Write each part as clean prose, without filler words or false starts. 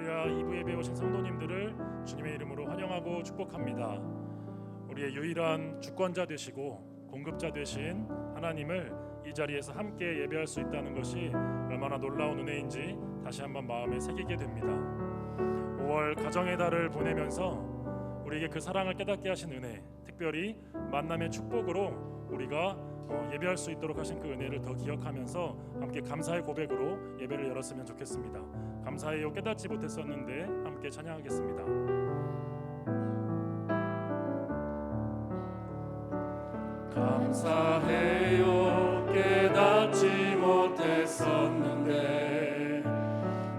할렐루야. 2부 예배에 오신 성도님들을 주님의 이름으로 환영하고 축복합니다. 우리의 유일한 주권자 되시고 공급자 되신 하나님을 이 자리에서 함께 예배할 수 있다는 것이 얼마나 놀라운 은혜인지 다시 한번 마음에 새기게 됩니다. 5월 가정의 달을 보내면서 우리에게 그 사랑을 깨닫게 하신 은혜, 특별히 만남의 축복으로 우리가 예배할 수 있도록 하신 그 은혜를 더 기억하면서 함께 감사의 고백으로 예배를 열었으면 좋겠습니다. 감사해요 깨닫지 못했었는데 함께 찬양하겠습니다. 감사해요 깨닫지 못했었는데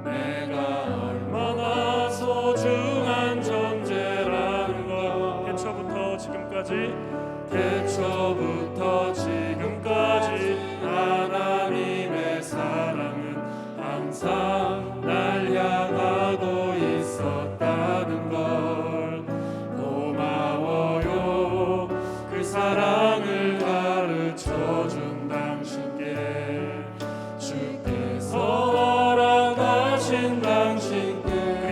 내가 얼마나 소중한 존재라는 것. 태초부터 지금까지 하나님의 사랑은 항상 날 향하고 있었다는 걸. 고마워요 그 사랑을 가르쳐준 당신께, 주께서 허락하신 당신께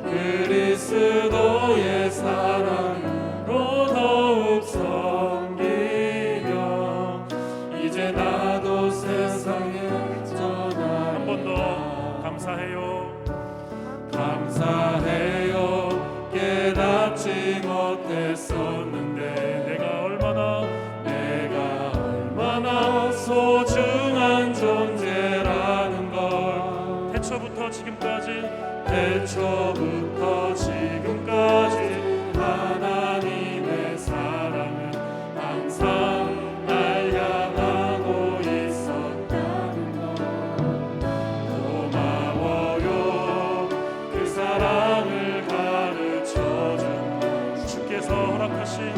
그리스도의 사랑으로 더욱 섬기며 이제 나도 세상에 전하리라. 한 번 더 감사해요 깨닫지 못했었는데 내가 얼마나 소중한 존재라는 걸. 태초부터 지금까지 하나님의 사랑은 항상 날 향하고 있었다는 것. 고마워요 그 사랑을 가르쳐준 주께서 허락하신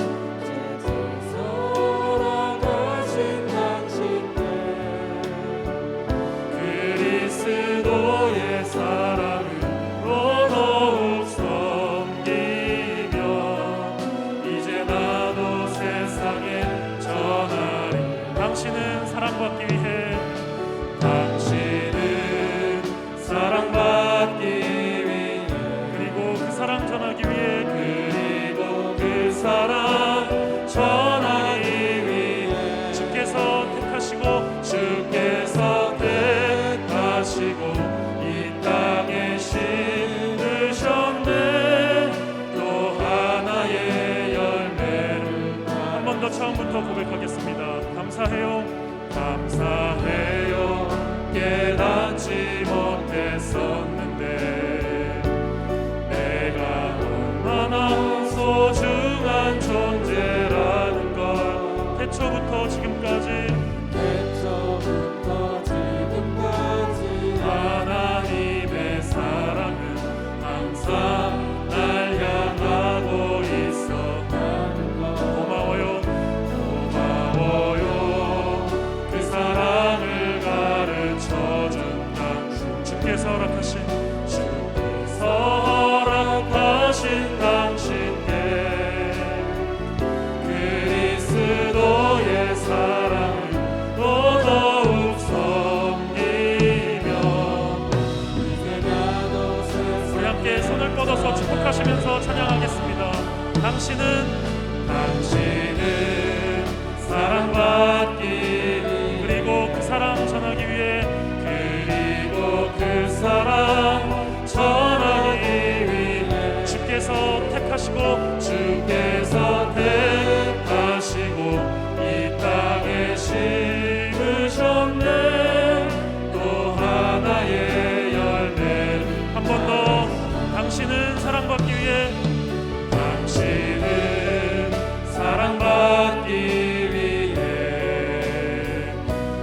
당신께 그리스도의 사랑으로 더욱 섬기며 이제 나도 세상에 전하리. 당신은 사랑받기 위해 그리고 그 사랑 전하기 위해 주께서 택하시고 이 땅에 심으셨네. 또 하나의 열매를. 한 번 더 처음부터 고백하겠습니다. 감사해요 깨닫지 못했었는데 내가 얼마나 소중한 존재라는 걸. 태초부터 지금까지 하나님의 사랑은 항상 날 향하고 있었다는 것. 고마워요 그 사랑을 가르쳐준 당신. 주께서 허락하신 당신께 그리스도의 사랑으로 더욱 섬기며 우리 함께 손을 뻗어서 축복하시면서 찬양하겠습니다. 당신은 사랑받기 그리고 그 사랑 전하기 위해 주께서 택하시고 이 땅에 심으셨네. 또 하나의 열매를. 한 번 더. 당신은 사랑받기 위해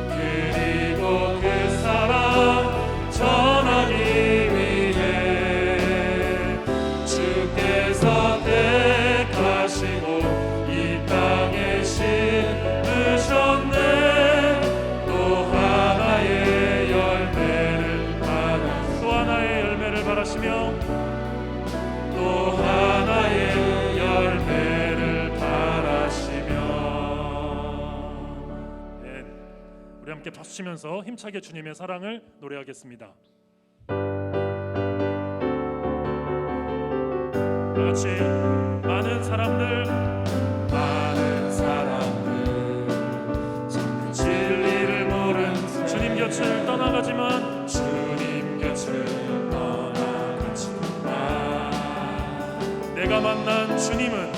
그리고 그 사랑 전하기 위해 주께서 택하시고 이 땅에 심으셨네. 또 하나의 열매를 바라시며 우리 함께 박수 치면서 힘차게 주님의 사랑을 노래하겠습니다. 같이 많은 사람들 진리를 모른 주님 곁을 떠나가지만 내가 만난 주님은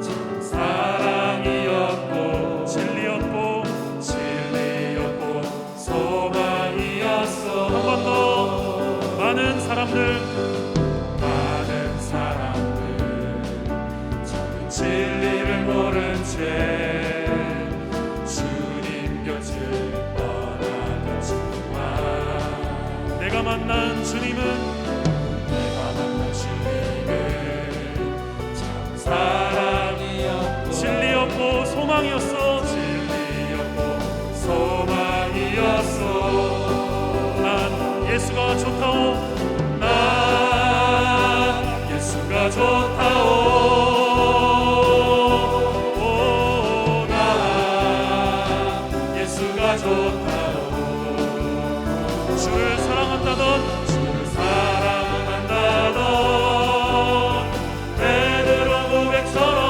참 사랑이었고 진리였고 소망이었어. 한 번 더 많은 사람들 진리를 모른 채 주님 곁을 떠나갔지만 내가 만난 주님은 참 사랑이었고 진리였고 소망이었어. 난 예수가 좋다오. 난 예수가 좋다오. 주를 사랑한다던 베드로 고백처럼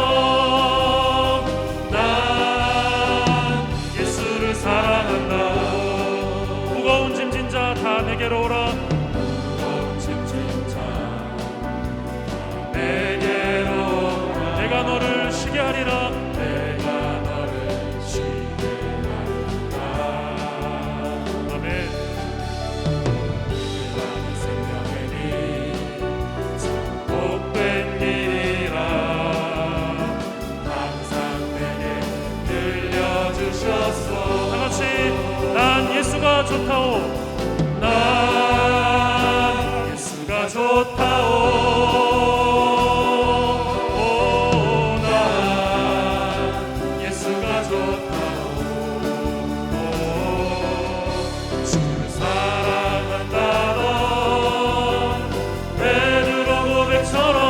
난 예수를 사랑한다. 무거운 짐진 자 다 내게로 오라. 내가 너를 쉬게 하리라. 난 예수가 좋다오. 난 예수가 좋다오. 난 예수가 좋다오. 주를 사랑한다던 베드로 고백처럼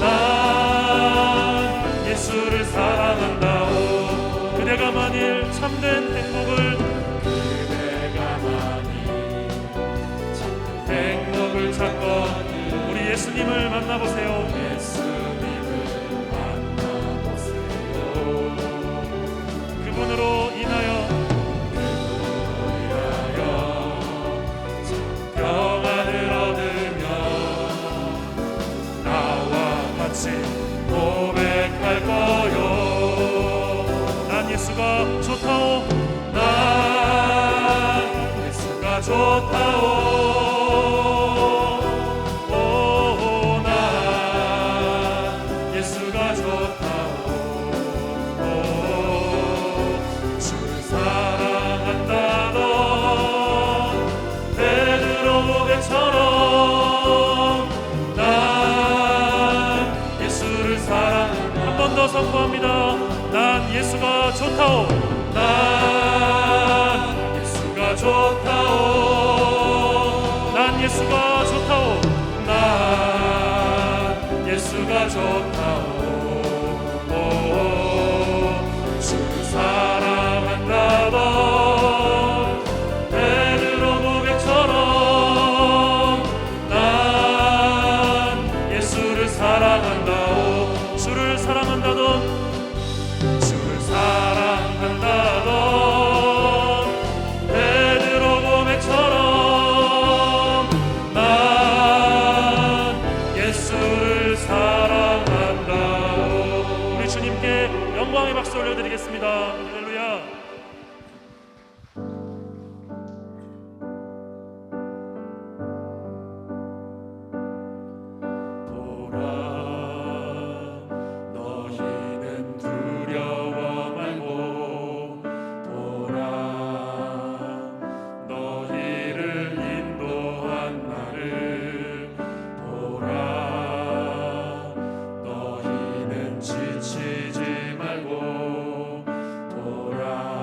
난 예수를 사랑한다오. 그대가 만일 참된 행복을 찾고 우리 예수님을 만나보세요. 그분으로 인하여 평안을 얻으며 나와 같이 고백할 거요. 난 예수가 좋다오. 난 예수가 좋다오. 선포합니다. 난 예수가 좋다오. 난 예수가 좋다오. 난 예수가 좋다오. 난 예수가 좋다오. 주를 사랑한다던 베드로 고백처럼 난 예수를 사랑한다오. 주를 사랑한다던 베드로 고백처럼 난 예수를 사랑한다오. 우리 주님께 영광의 박수 올려드리겠습니다. 할렐루야. 지치지 말고 돌아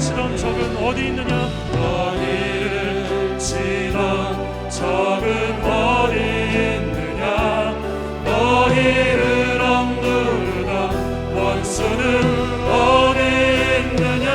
치던 적은 어디 있느냐? 너희를 치던 적은 어디 있느냐? 너희를 억누르던 원수는 어디 있느냐?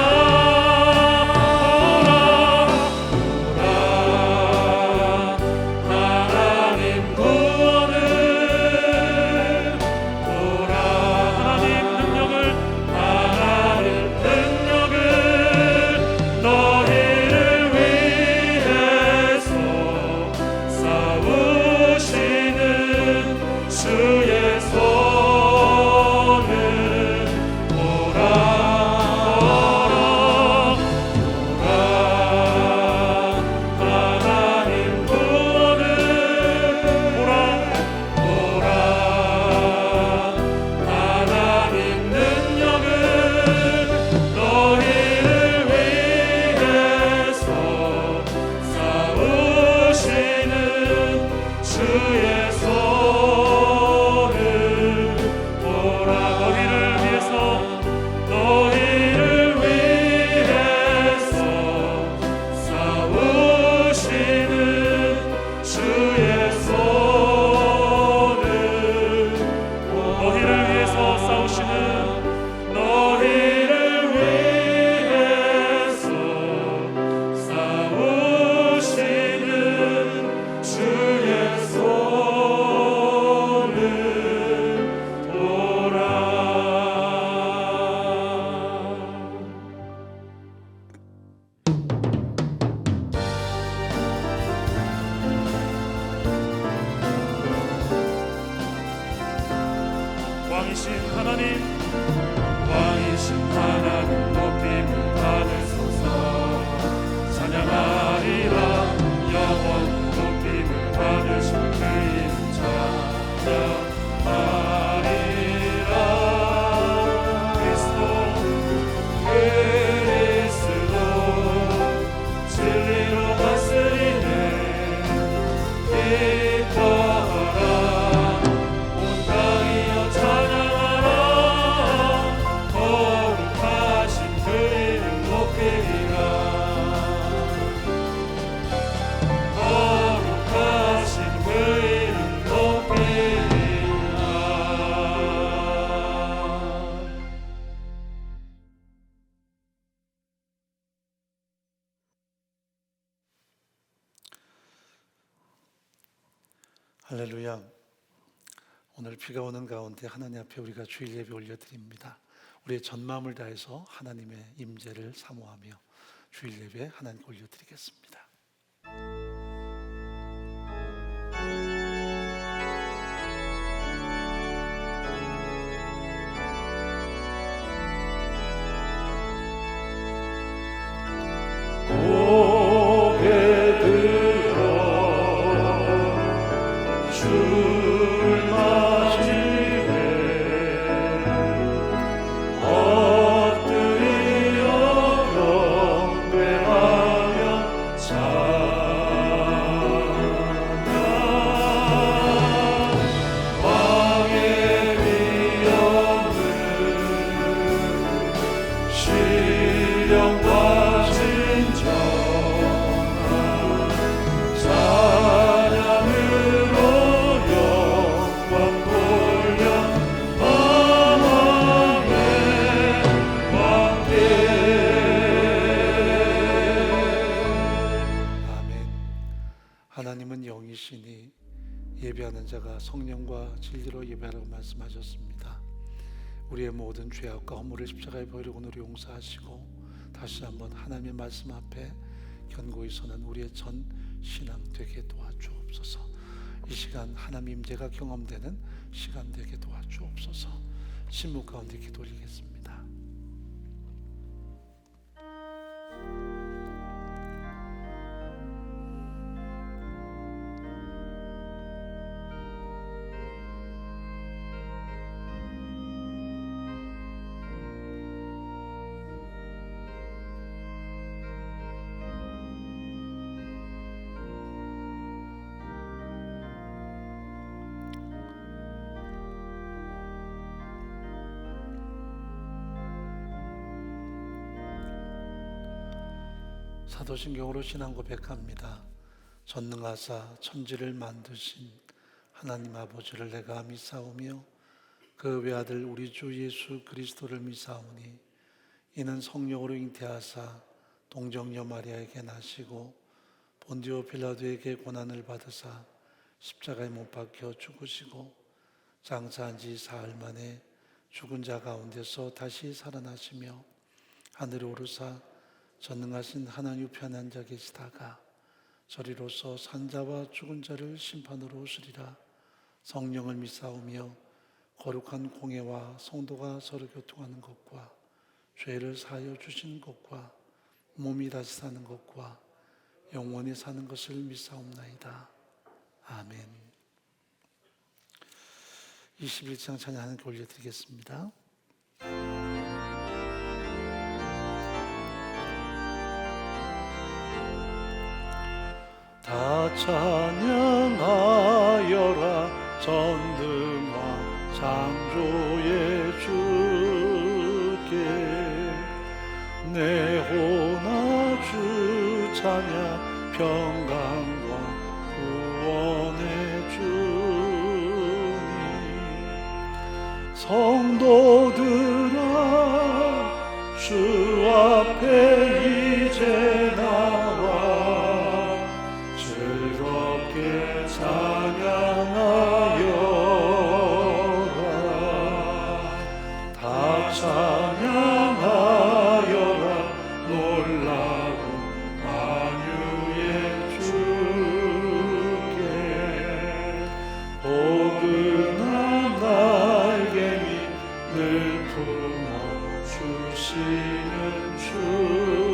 왕이신 하나님 높임을 받으소서. 찬양하리라 영원 높임을 받으신 그 이름 찬양하리라. 그리스도 진리로 다스리네. 기뻐하라 온 땅이여 찬양하라. 거룩하신 그 이름 높이리라. 거룩하신 그 이름 높이리라. 할렐루야. 오늘 비가 오는 가운데 하나님 앞에 우리가 주일 예배 올려드립니다. 우리의 전 마음을 다해서 하나님의 임재를 사모하며 주일 예배 하나님께 올려드리겠습니다. 고개 들어 주를 맞이해 엎드려 경배하며 찬양. 왕의 위엄을 시련과 진정한 찬양으로 영광 돌려 왕의 왕께. 아멘. 하나님은 영이시니 예배하는 자가 성령과 진리로 예배하라고 말씀하셨습니다. 우리의 모든 죄악과 허물을 십자가에 버리고 오늘 용서하시고 다시 한번 하나님의 말씀 앞에 견고히 서는 우리의 전 신앙 되게 도와주옵소서. 이 시간 하나님 임재가 경험되는 시간 되게 도와주옵소서. 침묵 가운데 기도 올리겠습니다. 사도신경으로 신앙 고백합니다. 전능하사 천지를 만드신 하나님 아버지를 내가 믿사오며 그 외아들 우리 주 예수 그리스도를 믿사오니 이는 성령으로 잉태하사 동정녀 마리아에게 나시고 본디오 빌라도에게 고난을 받으사 십자가에 못 박혀 죽으시고 장사한 지 사흘 만에 죽은 자 가운데서 다시 살아나시며 하늘에 오르사 전능하신 하나님 우편에 앉아 계시다가 저리로서 산자와 죽은 자를 심판으로 오시리라. 성령을 믿사오며 거룩한 공예와 성도가 서로 교통하는 것과 죄를 사하여 주신 것과 몸이 다시 사는 것과 영원히 사는 것을 믿사옵나이다. 아멘. 21장 찬양 하나님께 올려드리겠습니다. 다 찬양하여라 전능한 창조의 주께 내 호나 주 찬양 평강과 구원의 주님 성도들아 주 앞에 이제 나와 즐겁게 찬양하여라 다 찬양하여라 놀라운 만유의 주께 포근한 날개미 늘 품어주시는 주님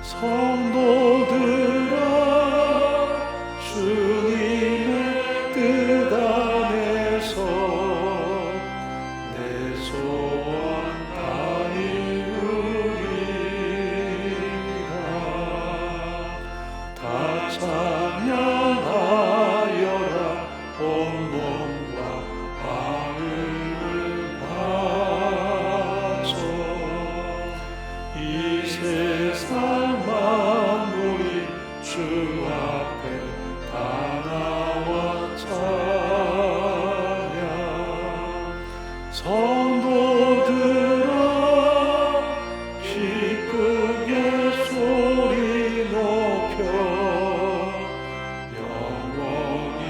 성도들아 주님의 뜻 안에서 내 소원 다 이루리라 다 찬양하여라 온몸과 마음을 바쳐 이 세상 만물이 주 앞에 다 나와 찬양 성도들아 기쁘게 소리 높여 영원히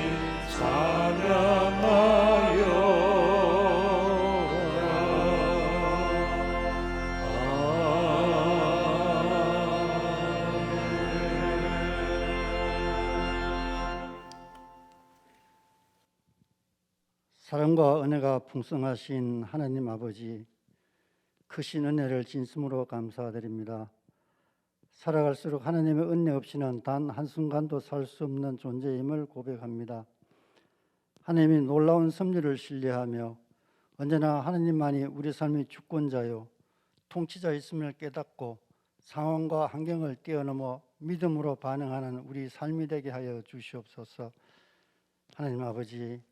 사랑과 은혜가 풍성하신 하나님 아버지, 크신 은혜를 진심으로 감사드립니다. 살아갈수록 하나님의 은혜 없이는 단 한순간도 살 수 없는 존재임을 고백합니다. 하나님이 놀라운 섭리를 신뢰하며 언제나 하나님만이 우리 삶의 주권자요 통치자있음을 깨닫고 상황과 환경을 뛰어넘어 믿음으로 반응하는 우리 삶이 되게 하여 주시옵소서. 하나님 아버지,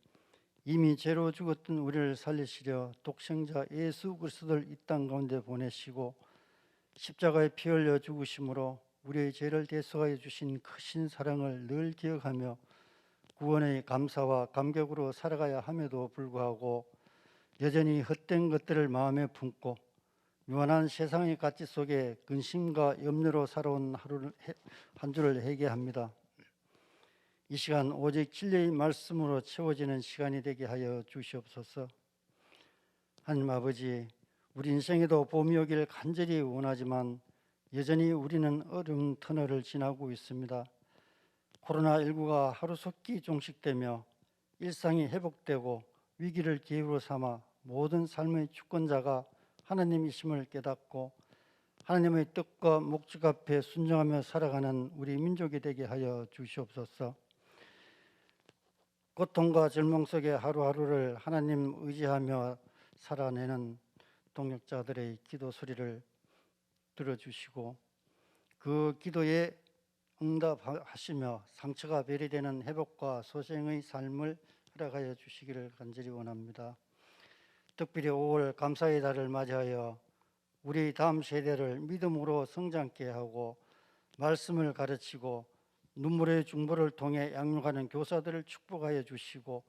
이미 죄로 죽었던 우리를 살리시려 독생자 예수 그리스도를 이 땅 가운데 보내시고 십자가에 피 흘려 죽으심으로 우리의 죄를 대속하여 주신 크신 사랑을 늘 기억하며 구원의 감사와 감격으로 살아가야 함에도 불구하고 여전히 헛된 것들을 마음에 품고 유한한 세상의 가치 속에 근심과 염려로 살아온 한 주를 회개합니다. 이 시간 오직 진리의 말씀으로 채워지는 시간이 되게 하여 주시옵소서. 하나님 아버지, 우리 인생에도 봄이 오기를 간절히 원하지만 여전히 우리는 어려운 터널을 지나고 있습니다. 코로나19가 하루속히 종식되며 일상이 회복되고 위기를 기회로 삼아 모든 삶의 주권자가 하나님이심을 깨닫고 하나님의 뜻과 목적 앞에 순종하며 살아가는 우리 민족이 되게 하여 주시옵소서. 고통과 절망 속에 하루하루를 하나님 의지하며 살아내는 동역자들의 기도 소리를 들어주시고 그 기도에 응답하시며 상처가 배리되는 회복과 소생의 삶을 허락하여 주시기를 간절히 원합니다. 특별히 5월 감사의 달을 맞이하여 우리 다음 세대를 믿음으로 성장케 하고 말씀을 가르치고 눈물의 중보를 통해 양육하는 교사들을 축복하여 주시고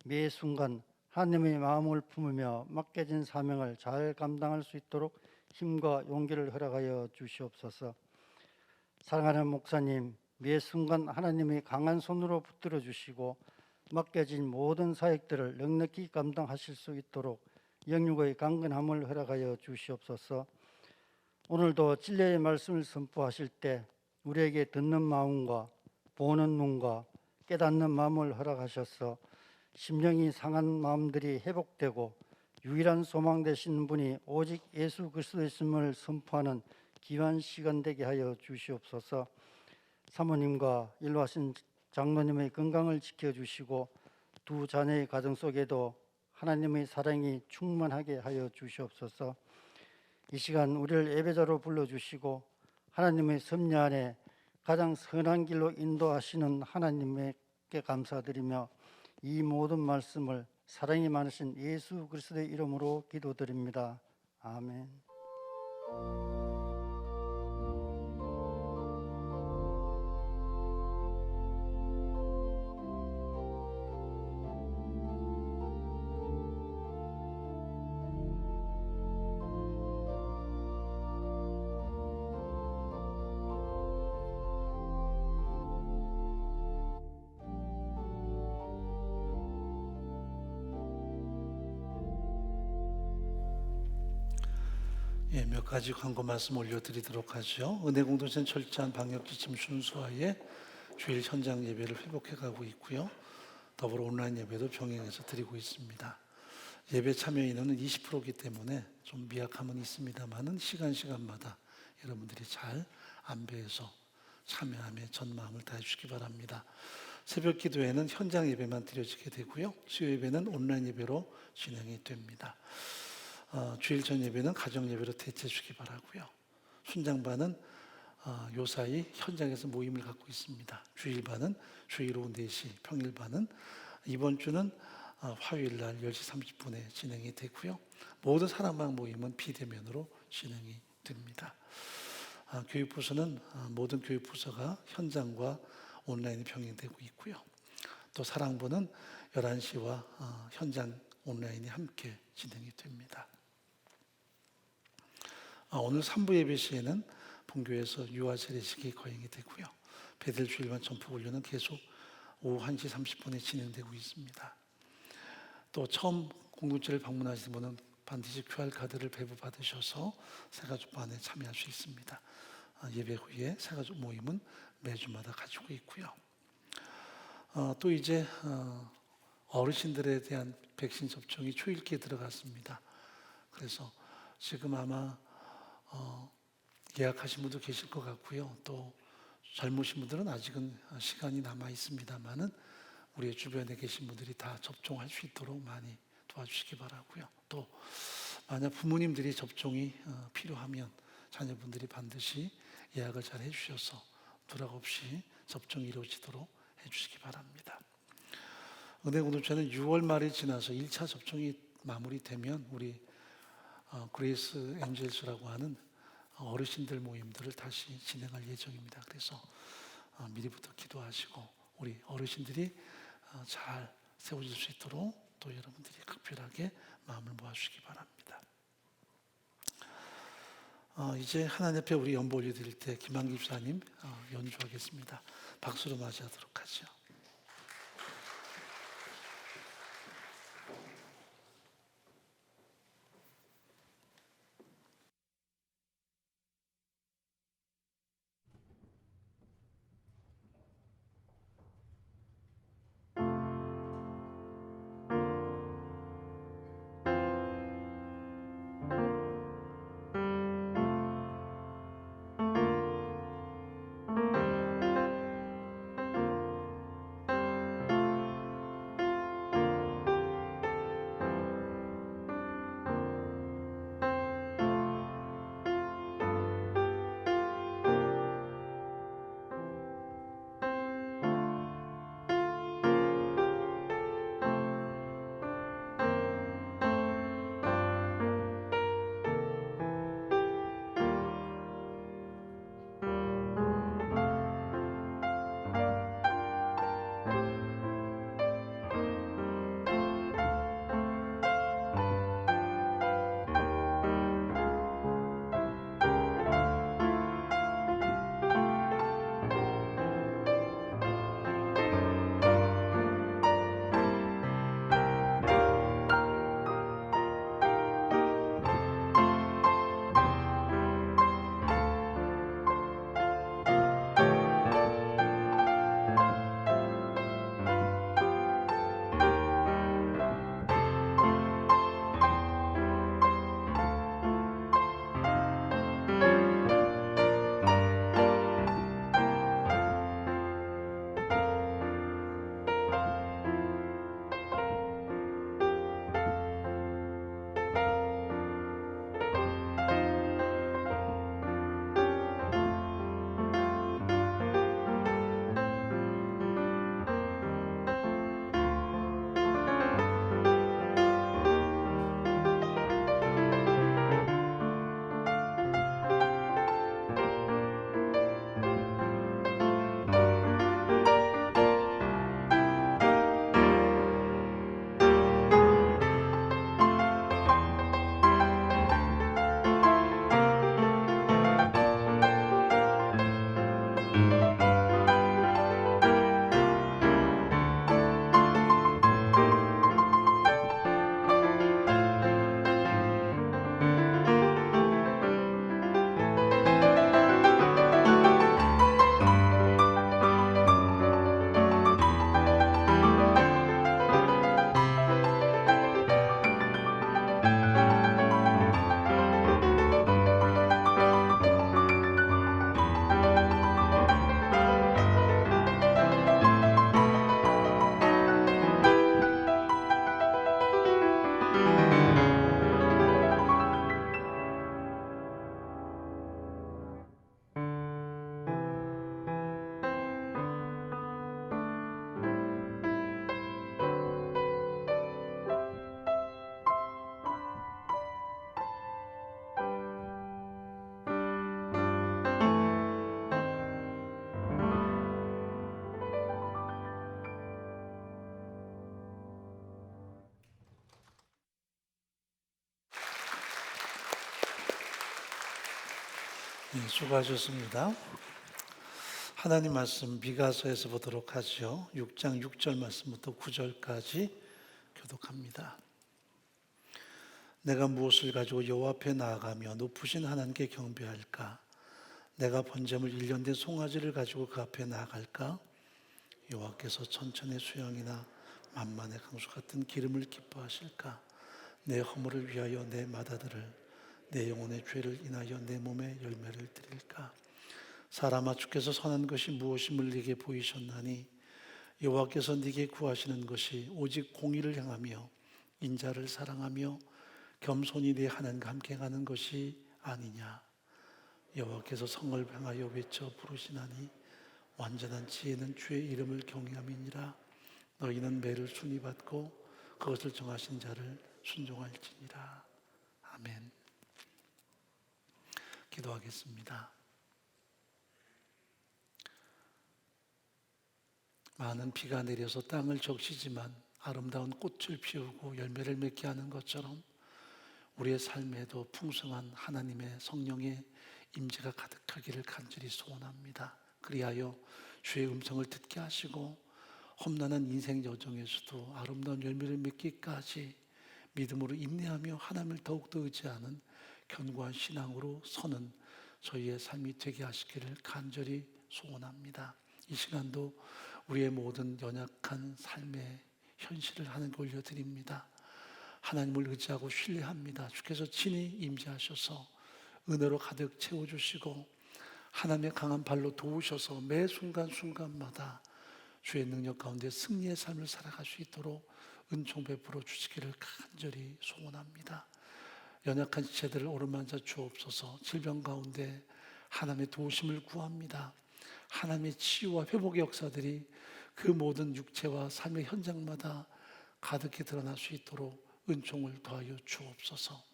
매 순간 하나님의 마음을 품으며 맡겨진 사명을 잘 감당할 수 있도록 힘과 용기를 허락하여 주시옵소서. 사랑하는 목사님, 매 순간 하나님의 강한 손으로 붙들어 주시고 맡겨진 모든 사역들을 넉넉히 감당하실 수 있도록 영육의 강건함을 허락하여 주시옵소서. 오늘도 진리의 말씀을 선포하실 때 우리에게 듣는 마음과 보는 눈과 깨닫는 마음을 허락하셔서 심령이 상한 마음들이 회복되고 유일한 소망 되시는 분이 오직 예수 그리스도이심을 선포하는 귀한 시간 되게 하여 주시옵소서. 사모님과 일하신 장로님의 건강을 지켜주시고 두 자녀의 가정 속에도 하나님의 사랑이 충만하게 하여 주시옵소서. 이 시간 우리를 예배자로 불러주시고 하나님의 섭리 안에 가장 선한 길로 인도하시는 하나님께 감사드리며 이 모든 말씀을 사랑이 많으신 예수 그리스도의 이름으로 기도드립니다. 아멘. 예, 몇 가지 광고 말씀 올려드리도록 하죠. 은혜공동체는 철저한 방역지침 순수하에 주일 현장 예배를 회복해가고 있고요. 더불어 온라인 예배도 병행해서 드리고 있습니다. 예배 참여 인원은 20%이기 때문에 좀 미약함은 있습니다만은 시간마다 여러분들이 잘 안배해서 참여함에 전 마음을 다해 주시기 바랍니다. 새벽 기도회는 현장 예배만 드려지게 되고요. 수요 예배는 온라인 예배로 진행이 됩니다. 주일 전 예배는 가정 예배로 대체해 주기 바라고요. 순장반은 요사이 현장에서 모임을 갖고 있습니다. 주일반은 주일 오후 4시, 평일반은 이번 주는 화요일 날 10시 30분에 진행이 되고요. 모든 사랑방 모임은 비대면으로 진행이 됩니다. 교육부서는 모든 교육부서가 현장과 온라인이 병행되고 있고요. 또 사랑부는 11시와 현장 온라인이 함께 진행이 됩니다. 오늘 3부 예배 시에는 본교에서 유아 세례식이 거행이 되고요. 베델 주일반 전포훈련은 계속 오후 1시 30분에 진행되고 있습니다. 또 처음 공동체를 방문하시는 분은 반드시 QR카드를 배부받으셔서 새가족반에 참여할 수 있습니다. 예배 후에 새가족 모임은 매주마다 가지고 있고요. 또 이제 어르신들에 대한 백신 접종이 초읽기에 들어갔습니다. 그래서 지금 아마 예약하신 분도 계실 것 같고요. 또 젊으신 분들은 아직은 시간이 남아 있습니다만은 우리의 주변에 계신 분들이 다 접종할 수 있도록 많이 도와주시기 바라고요. 또 만약 부모님들이 접종이 필요하면 자녀분들이 반드시 예약을 잘 해주셔서 누락 없이 접종이 이루어지도록 해주시기 바랍니다. 은혜공동체는 6월 말이 지나서 1차 접종이 마무리되면 우리 그레이스 엔젤스라고 하는 어르신들 모임들을 다시 진행할 예정입니다. 그래서 미리부터 기도하시고 우리 어르신들이 잘 세워질 수 있도록 또 여러분들이 각별하게 마음을 모아주시기 바랍니다. 이제 하나님 앞에 우리 연보 올려드릴 때 김한기 집사님 연주하겠습니다. 박수로 맞이하도록 하죠. 네, 수고하셨습니다. 하나님 말씀 미가서에서 보도록 하죠. 6장 6절 말씀부터 9절까지 교독합니다. 내가 무엇을 가지고 여호와 앞에 나아가며 높으신 하나님께 경배할까? 내가 번제물 1년 된 송아지를 가지고 그 앞에 나아갈까? 여호와께서 천천의 수양이나 만만의 강수 같은 기름을 기뻐하실까? 내 허물을 위하여 내 마다들을, 내 영혼의 죄를 인하여 내 몸에 열매를 드릴까? 사람아, 주께서 선한 것이 무엇임을 네게 보이셨나니 여호와께서 네게 구하시는 것이 오직 공의를 행하며 인자를 사랑하며 겸손히 네 하나님과 함께 가는 것이 아니냐. 여호와께서 성을 향하여 외쳐 부르시나니 완전한 지혜는 주의 이름을 경외함이니라. 너희는 매를 순히 받고 그것을 정하신 자를 순종할지니라. 아멘. 기도하겠습니다. 많은 비가 내려서 땅을 적시지만 아름다운 꽃을 피우고 열매를 맺게 하는 것처럼 우리의 삶에도 풍성한 하나님의 성령의 임재가 가득하기를 간절히 소원합니다. 그리하여 주의 음성을 듣게 하시고 험난한 인생 여정에서도 아름다운 열매를 맺기까지 믿음으로 인내하며 하나님을 더욱더 의지하는 견고한 신앙으로 서는 저희의 삶이 되게 하시기를 간절히 소원합니다. 이 시간도 우리의 모든 연약한 삶의 현실을 하나님께 올려드립니다. 하나님을 의지하고 신뢰합니다. 주께서 친히 임재하셔서 은혜로 가득 채워주시고 하나님의 강한 발로 도우셔서 매 순간순간마다 주의 능력 가운데 승리의 삶을 살아갈 수 있도록 은총 베풀어 주시기를 간절히 소원합니다. 연약한 지체들을 오르만자 주옵소서. 질병 가운데 하나님의 도우심을 구합니다. 하나님의 치유와 회복의 역사들이 그 모든 육체와 삶의 현장마다 가득히 드러날 수 있도록 은총을 더하여 주옵소서.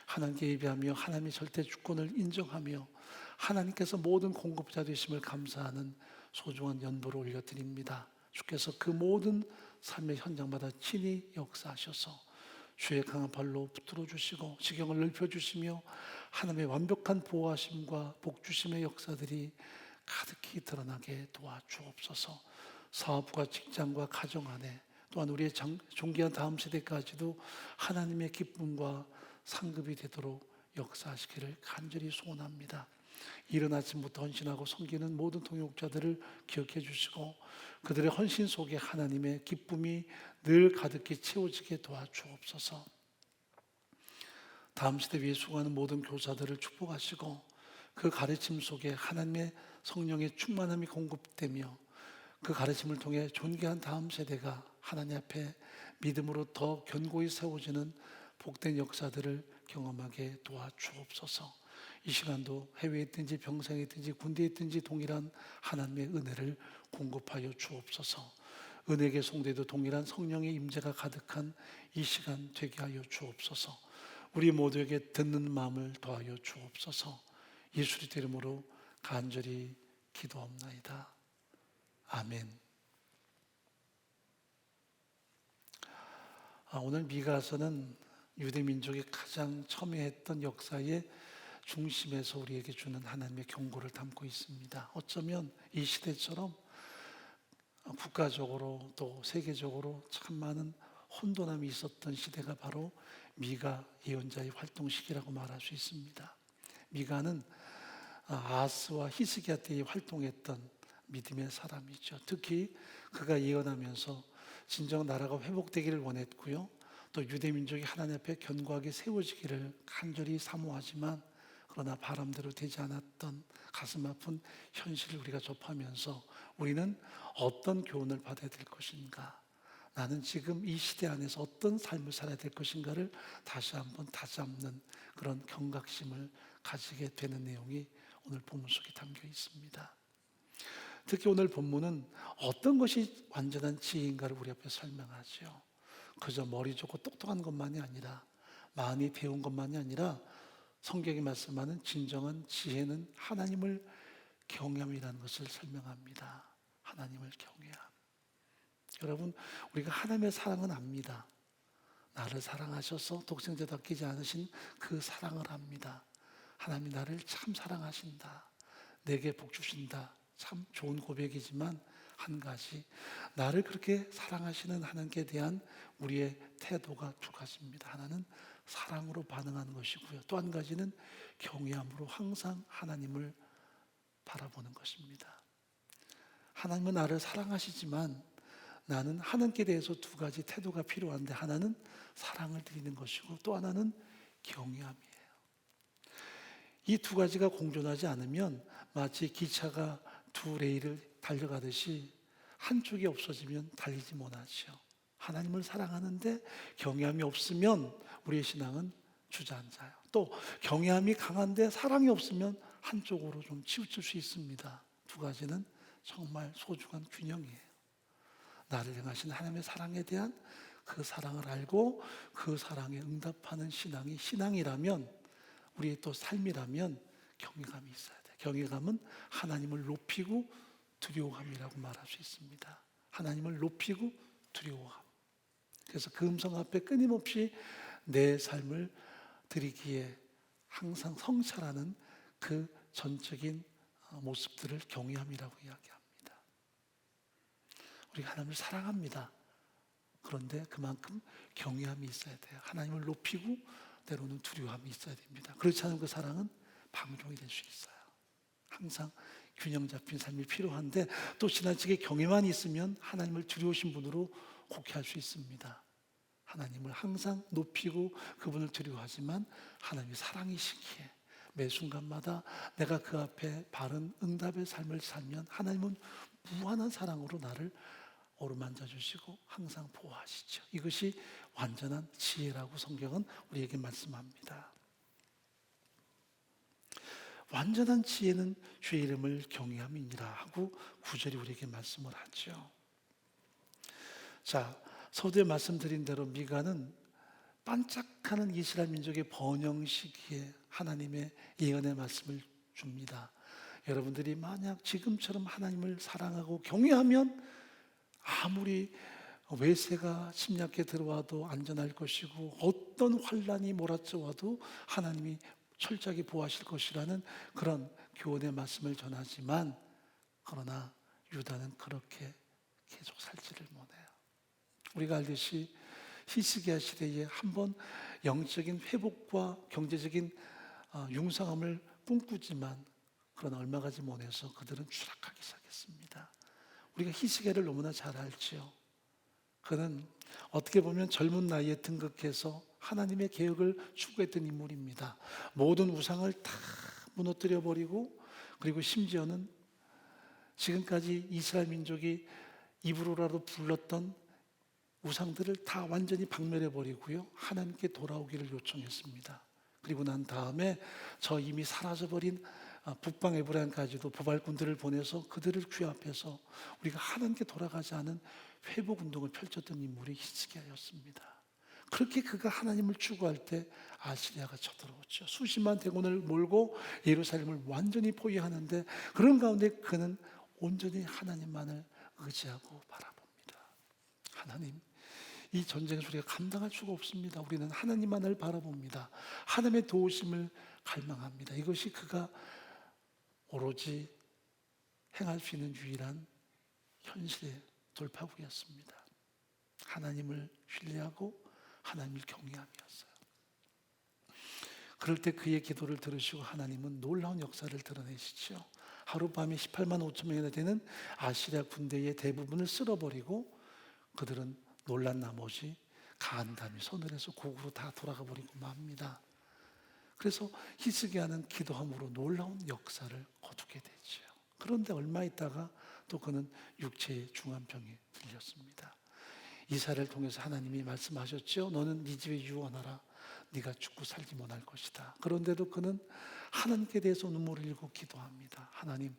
하나님께 예배하며 하나님의 절대 주권을 인정하며 하나님께서 모든 공급자 되심을 감사하는 소중한 연보를 올려드립니다. 주께서 그 모든 삶의 현장마다 친히 역사하셔서 주의 강한 발로 붙들어 주시고 지경을 넓혀 주시며 하나님의 완벽한 보호하심과 복주심의 역사들이 가득히 드러나게 도와주옵소서. 사업과 직장과 가정 안에 또한 우리의 존귀한 다음 세대까지도 하나님의 기쁨과 상급이 되도록 역사하시기를 간절히 소원합니다. 이른 아침부터 헌신하고 섬기는 모든 동역자들을 기억해 주시고 그들의 헌신 속에 하나님의 기쁨이 늘 가득히 채워지게 도와주옵소서. 다음 시대 위에 수고하는 모든 교사들을 축복하시고 그 가르침 속에 하나님의 성령의 충만함이 공급되며 그 가르침을 통해 존귀한 다음 세대가 하나님 앞에 믿음으로 더 견고히 세워지는 복된 역사들을 경험하게 도와주옵소서. 이 시간도 해외에 있든지 병상에 있든지 군대에 있든지 동일한 하나님의 은혜를 공급하여 주옵소서. 은혜의 송대도 동일한 성령의 임재가 가득한 이 시간 되게 하여 주옵소서. 우리 모두에게 듣는 마음을 더하여 주옵소서. 예수의 이름으로 간절히 기도합나이다. 아멘. 오늘 미가서는 유대 민족이 가장 첨예했던 역사의 중심에서 우리에게 주는 하나님의 경고를 담고 있습니다. 어쩌면 이 시대처럼 국가적으로 또 세계적으로 참 많은 혼돈함이 있었던 시대가 바로 미가 예언자의 활동 시기라고 말할 수 있습니다. 미가는 아하스와 히스기야 때에 활동했던 믿음의 사람이죠. 특히 그가 예언하면서 진정 나라가 회복되기를 원했고요. 또 유대 민족이 하나님 앞에 견고하게 세워지기를 간절히 사모하지만 그러나 바람대로 되지 않았던 가슴 아픈 현실을 우리가 접하면서 우리는 어떤 교훈을 받아야 될 것인가? 나는 지금 이 시대 안에서 어떤 삶을 살아야 될 것인가를 다시 한번 다잡는 그런 경각심을 가지게 되는 내용이 오늘 본문 속에 담겨 있습니다. 특히 오늘 본문은 어떤 것이 완전한 지혜인가를 우리 앞에 설명하죠. 그저 머리 좋고 똑똑한 것만이 아니라 많이 배운 것만이 아니라 성경이 말씀하는 진정한 지혜는 하나님을 경외함이라는 것을 설명합니다. 하나님을 경외함. 여러분, 우리가 하나님의 사랑은 압니다. 나를 사랑하셔서 독생자도 아끼지 않으신 그 사랑을 압니다. 하나님이 나를 참 사랑하신다, 내게 복 주신다. 참 좋은 고백이지만 한 가지, 나를 그렇게 사랑하시는 하나님께 대한 우리의 태도가 두 가지입니다. 하나는 사랑으로 반응하는 것이고요, 또 한 가지는 경외함으로 항상 하나님을 바라보는 것입니다. 하나님은 나를 사랑하시지만 나는 하나님께 대해서 두 가지 태도가 필요한데, 하나는 사랑을 드리는 것이고 또 하나는 경외함이에요. 이 두 가지가 공존하지 않으면 마치 기차가 두 레일을 달려가듯이 한쪽이 없어지면 달리지 못하죠. 하나님을 사랑하는데 경외함이 없으면 우리의 신앙은 주저앉아요. 또 경외함이 강한데 사랑이 없으면 한쪽으로 좀 치우칠 수 있습니다. 두 가지는 정말 소중한 균형이에요. 나를 향하신 하나님의 사랑에 대한 그 사랑을 알고 그 사랑에 응답하는 신앙이 신앙이라면, 우리의 또 삶이라면 경외감이 있어야 돼요. 경외감은 하나님을 높이고 두려워함이라고 말할 수 있습니다. 하나님을 높이고 두려워함. 그래서 그 음성 앞에 끊임없이 내 삶을 드리기에 항상 성찰하는 그 전적인 모습들을 경외함이라고 이야기합니다. 우리가 하나님을 사랑합니다. 그런데 그만큼 경외함이 있어야 돼요. 하나님을 높이고 때로는 두려움이 있어야 됩니다. 그렇지 않으면 그 사랑은 방종이 될 수 있어요. 항상 균형 잡힌 삶이 필요한데, 또 지나치게 경외만 있으면 하나님을 두려우신 분으로 곡해할 수 있습니다. 하나님을 항상 높이고 그분을 두려워하지만 하나님이 사랑이시기에 매 순간마다 내가 그 앞에 바른 응답의 삶을 살면 하나님은 무한한 사랑으로 나를 어루만져 주시고 항상 보호하시죠. 이것이 완전한 지혜라고 성경은 우리에게 말씀합니다. 완전한 지혜는 주의 이름을 경외함이니라 하고 9절이 우리에게 말씀을 하죠. 자, 서두에 말씀드린 대로 미가는 반짝하는 이스라엘 민족의 번영 시기에 하나님의 예언의 말씀을 줍니다. 여러분들이 만약 지금처럼 하나님을 사랑하고 경외하면 아무리 외세가 침략해 들어와도 안전할 것이고 어떤 환란이 몰아쳐와도 하나님이 철저하게 보호하실 것이라는 그런 교훈의 말씀을 전하지만, 그러나 유다는 그렇게 계속 살지를 못해요. 우리가 알듯이 히스기야 시대에 한번 영적인 회복과 경제적인 융성함을 꿈꾸지만 그러나 얼마 가지 못해서 그들은 추락하기 시작했습니다. 우리가 히스기야를 너무나 잘 알지요. 그는 어떻게 보면 젊은 나이에 등극해서 하나님의 개혁을 추구했던 인물입니다. 모든 우상을 다 무너뜨려 버리고, 그리고 심지어는 지금까지 이스라엘 민족이 입으로라도 불렀던 우상들을 다 완전히 박멸해 버리고요, 하나님께 돌아오기를 요청했습니다. 그리고 난 다음에 저 이미 사라져버린 북방 에브라임까지도 부발군들을 보내서 그들을 규합해서 우리가 하나님께 돌아가지 않은 회복 운동을 펼쳤던 인물이 히스기야였습니다. 그렇게 그가 하나님을 추구할 때 아시리아가 쳐들어왔죠. 수십만 대군을 몰고 예루살렘을 완전히 포위하는데, 그런 가운데 그는 온전히 하나님만을 의지하고 바라봅니다. 하나님, 이 전쟁에서 우리가 감당할 수가 없습니다. 우리는 하나님만을 바라봅니다. 하나님의 도우심을 갈망합니다. 이것이 그가 오로지 행할 수 있는 유일한 현실의 돌파구였습니다. 하나님을 신뢰하고 하나님을 경외함이었어요. 그럴 때 그의 기도를 들으시고 하나님은 놀라운 역사를 드러내시죠. 하룻밤에 18만 5천 명이나 되는 아시리아 군대의 대부분을 쓸어버리고 그들은 놀란 나머지 간담이 서늘해서 곡으로 다 돌아가 버리고 맙니다. 그래서 히스기야는 기도함으로 놀라운 역사를 거두게 되죠. 그런데 얼마 있다가 또 그는 육체의 중환병에 들렸습니다. 이사야를 통해서 하나님이 말씀하셨죠. 너는 네 집에 유언하라. 네가 죽고 살지 못할 것이다. 그런데도 그는 하나님께 대해서 눈물을 흘리고 기도합니다. 하나님,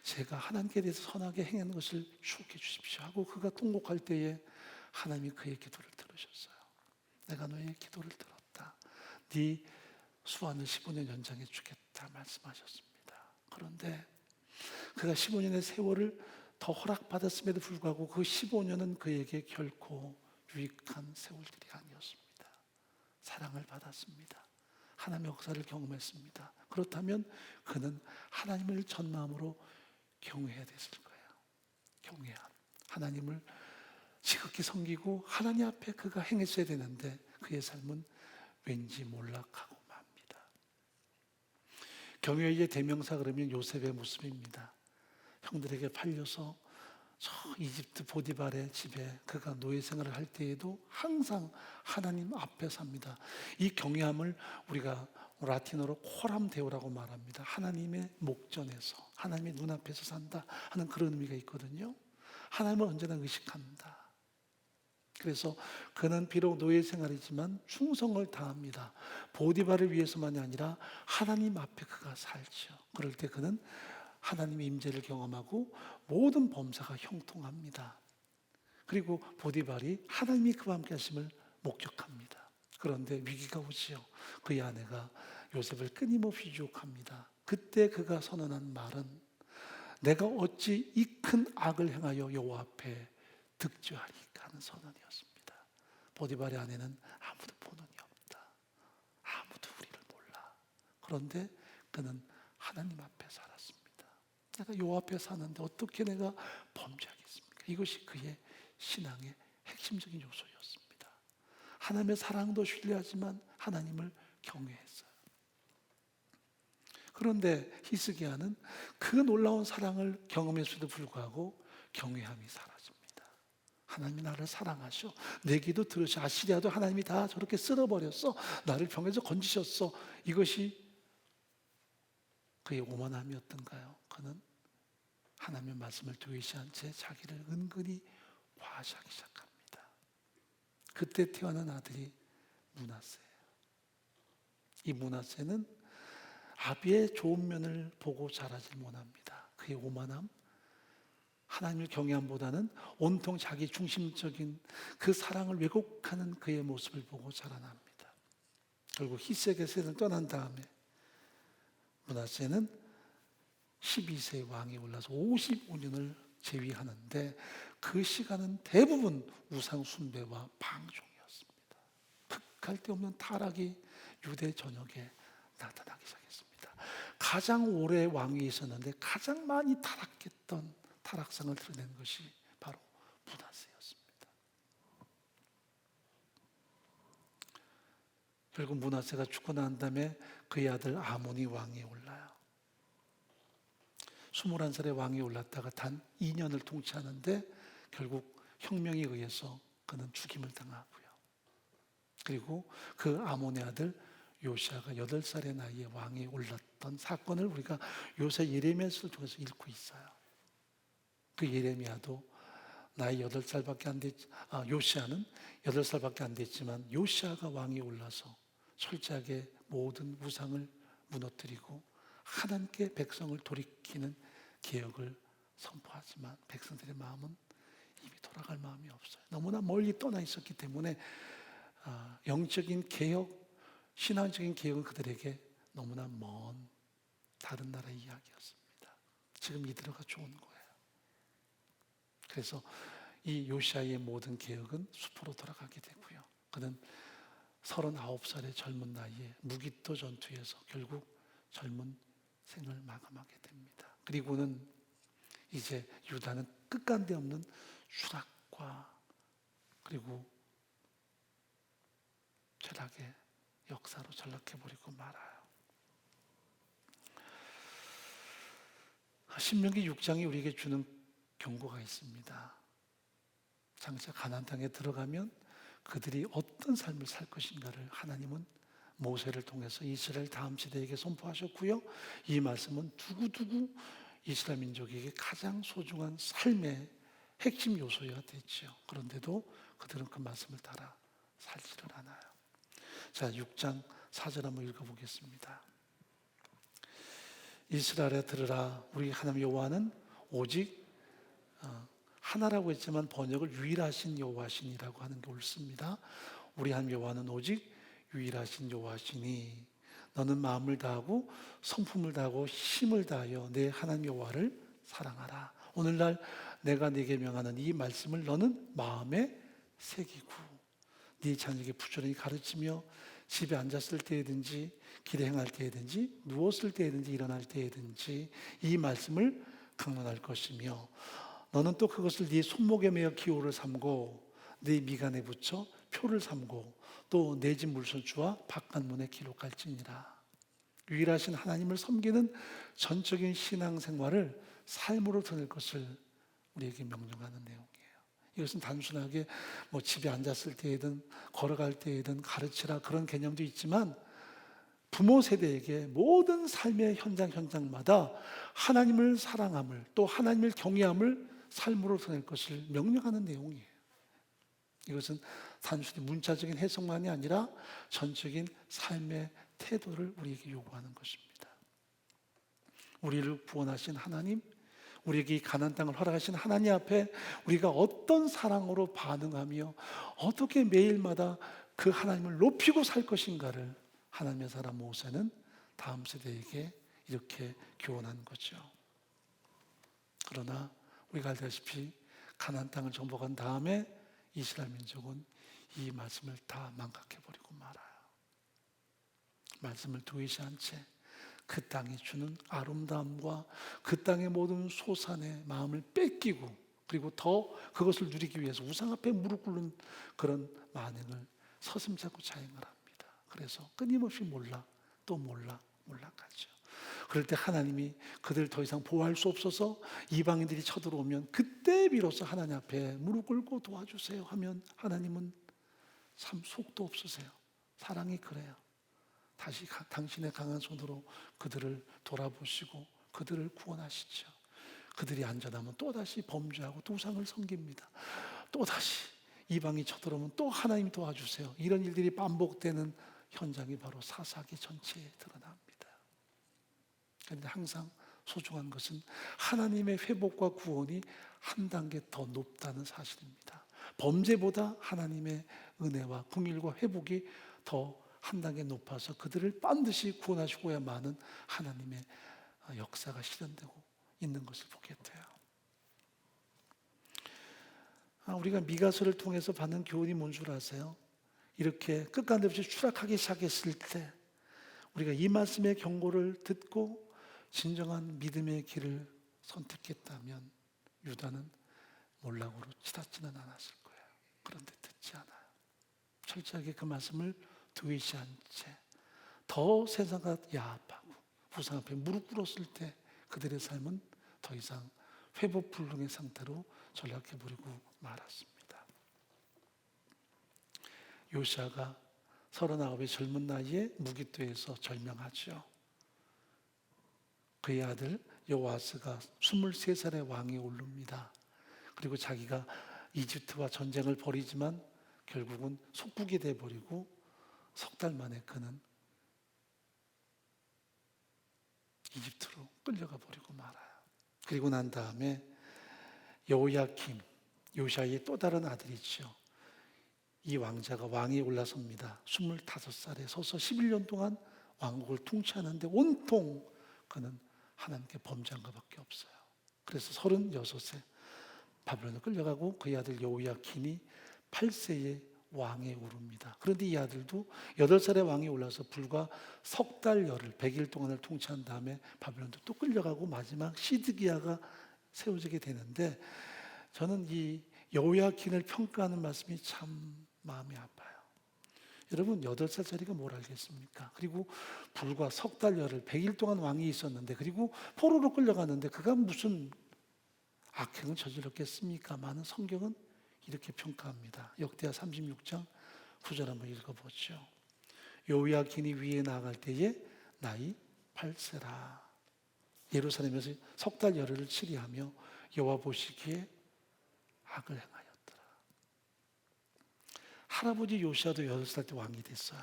제가 하나님께 대해서 선하게 행하는 것을 추억해 주십시오 하고 그가 통곡할 때에 하나님이 그의 기도를 들으셨어요. 내가 너의 기도를 들었다. 네 수완을 15년 연장해 주겠다 말씀하셨습니다. 그런데 그가 15년의 세월을 더 허락받았음에도 불구하고 그 15년은 그에게 결코 유익한 세월들이 아니었습니다. 사랑을 받았습니다. 하나님의 역사를 경험했습니다. 그렇다면 그는 하나님을 전 마음으로 경외해야 됐을 거예요. 경외함. 하나님을 지극히 섬기고 하나님 앞에 그가 행했어야 되는데 그의 삶은 왠지 몰락하고 맙니다. 경외의 대명사 그러면 요셉의 모습입니다. 형들에게 팔려서 저 이집트 보디발의 집에 그가 노예 생활을 할 때에도 항상 하나님 앞에 삽니다. 이 경외함을 우리가 라틴어로 코람 데오라고 말합니다. 하나님의 목전에서, 하나님의 눈앞에서 산다 하는 그런 의미가 있거든요. 하나님을 언제나 의식한다. 그래서 그는 비록 노예 생활이지만 충성을 다합니다. 보디발을 위해서만이 아니라 하나님 앞에 그가 살죠. 그럴 때 그는 하나님의 임재를 경험하고 모든 범사가 형통합니다. 그리고 보디발이 하나님이 그와 함께 하심을 목격합니다. 그런데 위기가 오지요. 그의 아내가 요셉을 끊임없이 유혹합니다. 그때 그가 선언한 말은 내가 어찌 이 큰 악을 행하여 여호와 앞에 득죄하리까 하는 선언이었습니다. 보디발의 아내는 아무도 보는 이 없다. 아무도 우리를 몰라. 그런데 그는 하나님 앞에 살았습니다. 내가 여호와 앞에 사는데 어떻게 내가 범죄하겠습니까? 이것이 그의 신앙의 핵심적인 요소였습니다. 하나님의 사랑도 신뢰하지만 하나님을 경외했어요. 그런데 히스기야는 그 놀라운 사랑을 경험했음에도 불구하고 경외함이 사라집니다. 하나님이 나를 사랑하셔. 내 기도 들으셔. 아시리아도 하나님이 다 저렇게 쓸어버렸어. 나를 병에서 건지셨어. 이것이 그의 오만함이었던가요? 그는 하나님의 말씀을 도외시한 채 자기를 은근히 과시하기 시작합니다. 그때 태어난 아들이 므낫세예요. 이 므낫세는 아비의 좋은 면을 보고 자라지 못합니다. 그의 오만함, 하나님을 경외함보다는 온통 자기 중심적인 그 사랑을 왜곡하는 그의 모습을 보고 자라납니다. 결국 히스기야에서 떠난 다음에 므낫세는 12세의 왕이 올라서 55년을 재위하는데 그 시간은 대부분 우상 숭배와 방종이었습니다. 극할 데 없는 타락이 유대 전역에 나타나기 시작했습니다. 가장 오래 왕위에 있었는데 가장 많이 타락했던 타락상을 드러낸 것이 바로 므낫세였습니다. 결국 므낫세가 죽고 난 다음에 그의 아들 아몬이 왕위에 올라요. 21살에 왕위에 올랐다가 단 2년을 통치하는데 결국 혁명에 의해서 그는 죽임을 당하고요. 그리고 그 아몬의 아들 요시아가 8살의 나이에 왕위에 올랐던 사건을 우리가 요새 예레미야서를 통해서 읽고 있어요. 그 예레미야도 나이 8살밖에 안 됐, 요시아는 8살밖에 안 됐지만 요시아가 왕위에 올라서 철저하게 모든 우상을 무너뜨리고 하나님께 백성을 돌이키는 개혁을 선포하지만 백성들의 마음은 이미 돌아갈 마음이 없어요. 너무나 멀리 떠나 있었기 때문에 영적인 개혁, 신앙적인 개혁은 그들에게 너무나 먼 다른 나라의 이야기였습니다. 지금 이대로가 좋은 거예요. 그래서 이 요시아의 모든 개혁은 수포로 돌아가게 되고요. 그는 39살의 젊은 나이에 무기토 전투에서 결국 젊은 생을 마감하게 됩니다. 그리고는 이제 유다는 끝간데 없는 추락과 그리고 죄악의 역사로 전락해버리고 말아요. 신명기 6장이 우리에게 주는 경고가 있습니다. 장차 가나안 땅에 들어가면 그들이 어떤 삶을 살 것인가를 하나님은 모세를 통해서 이스라엘 다음 세대에게 선포하셨고요. 이 말씀은 두고두고 이스라엘 민족에게 가장 소중한 삶의 핵심 요소가 됐죠. 그런데도 그들은 그 말씀을 따라 살지를 않아요. 자, 6장 4절 한번 읽어보겠습니다. 이스라엘에 들으라. 우리 하나님 여호와는 오직 하나라고 했지만 번역을 유일하신 여호와시니라고 하는 게 옳습니다. 우리 하나님 여호와는 오직 유일하신 여호와시니 너는 마음을 다하고 성품을 다하고 힘을 다하여 내 하나님 여호와를 사랑하라. 오늘날 내가 네게 명하는 이 말씀을 너는 마음에 새기고 네 자녀에게 부지런히 가르치며 집에 앉았을 때든지 길에 행할 때든지 누웠을 때든지 일어날 때든지 이 말씀을 강론할 것이며 너는 또 그것을 네 손목에 매어 기호를 삼고 네 미간에 붙여 표를 삼고 또 내 집 물소주와 바깥문에 기록할지니라. 유일하신 하나님을 섬기는 전적인 신앙생활을 삶으로 드릴 것을 우리에게 명령하는 내용이에요. 이것은 단순하게 집에 앉았을 때이든 걸어갈 때이든 가르치라 그런 개념도 있지만 부모 세대에게 모든 삶의 현장마다 하나님을 사랑함을 또 하나님을 경외함을 삶으로 드릴 것을 명령하는 내용이에요. 이것은 단순히 문자적인 해석만이 아니라 전적인 삶의 태도를 우리에게 요구하는 것입니다. 우리를 구원하신 하나님, 우리에게 이 가나안 땅을 허락하신 하나님 앞에 우리가 어떤 사랑으로 반응하며 어떻게 매일마다 그 하나님을 높이고 살 것인가를 하나님의 사람 모세는 다음 세대에게 이렇게 교훈한 거죠. 그러나 우리가 알다시피 가나안 땅을 정복한 다음에 이스라엘 민족은 이 말씀을 다 망각해버리고 말아요. 말씀을 두의시한 채 그 땅이 주는 아름다움과 그 땅의 모든 소산의 마음을 뺏기고 그리고 더 그것을 누리기 위해서 우상 앞에 무릎 꿇는 그런 만행을 서슴지 않고 자행을 합니다. 그래서 끊임없이 또 몰락하죠. 그럴 때 하나님이 그들을 더 이상 보호할 수 없어서 이방인들이 쳐들어오면 그때 비로소 하나님 앞에 무릎 꿇고 도와주세요 하면 하나님은 참 속도 없으세요. 사랑이 그래요. 다시 당신의 강한 손으로 그들을 돌아보시고 그들을 구원하시죠. 그들이 안전하면 또다시 범죄하고 또 우상을 섬깁니다. 또다시 이방이 쳐들어오면 또 하나님 도와주세요. 이런 일들이 반복되는 현장이 바로 사사기 전체에 드러납니다. 그런데 항상 소중한 것은 하나님의 회복과 구원이 한 단계 더 높다는 사실입니다. 범죄보다 하나님의 은혜와 긍휼과 회복이 더 한 단계 높아서 그들을 반드시 구원하시고야만은 하나님의 역사가 실현되고 있는 것을 보게 돼요. 우리가 미가서를 통해서 받는 교훈이 뭔 줄 아세요? 이렇게 끝간데 없이 추락하기 시작했을 때 우리가 이 말씀의 경고를 듣고 진정한 믿음의 길을 선택했다면 유다는 몰락으로 치닫지는 않았을 거예요. 그런데 듣지 않아요. 철저하게 그 말씀을 두의시한 채 더 세상과 야합하고 우상 앞에 무릎 꿇었을 때 그들의 삶은 더 이상 회복 불능의 상태로 전락해버리고 말았습니다. 요시아가 39의 젊은 나이에 무기토에서 절명하죠. 그의 아들 여호아스가 23살의 왕에 오릅니다. 그리고 자기가 이집트와 전쟁을 벌이지만 결국은 속국이 돼버리고 석 달 만에 그는 이집트로 끌려가 버리고 말아요. 그리고 난 다음에 여호야김, 요시아의 또 다른 아들이죠. 이 왕자가 왕위에 올라섭니다. 25살에 서서 11년 동안 왕국을 통치하는데 온통 그는 하나님께 범죄한 것밖에 없어요. 그래서 36세 바벨론에 끌려가고 그의 아들 여호야김이 8세에 왕에 오릅니다. 그런데 이 아들도 8살에 왕에 올라서 불과 석 달 열흘 100일 동안을 통치한 다음에 바벨론도 또 끌려가고 마지막 시드기야가 세워지게 되는데 저는 이 여호야긴을 평가하는 말씀이 참 마음이 아파요. 여러분 8살짜리가 뭘 알겠습니까? 그리고 불과 석 달 열흘 100일 동안 왕이 있었는데 그리고 포로로 끌려갔는데 그가 무슨 악행을 저질렀겠습니까? 많은 성경은 이렇게 평가합니다. 역대하 36장 9절 한번 읽어보죠. 여호야긴이 위에 나아갈 때에 나이 8세라. 예루살렘에서 석 달 열흘을 치리하며 여호와 보시기에 악을 행하였더라. 할아버지 요시아도 8살 때 왕이 됐어요.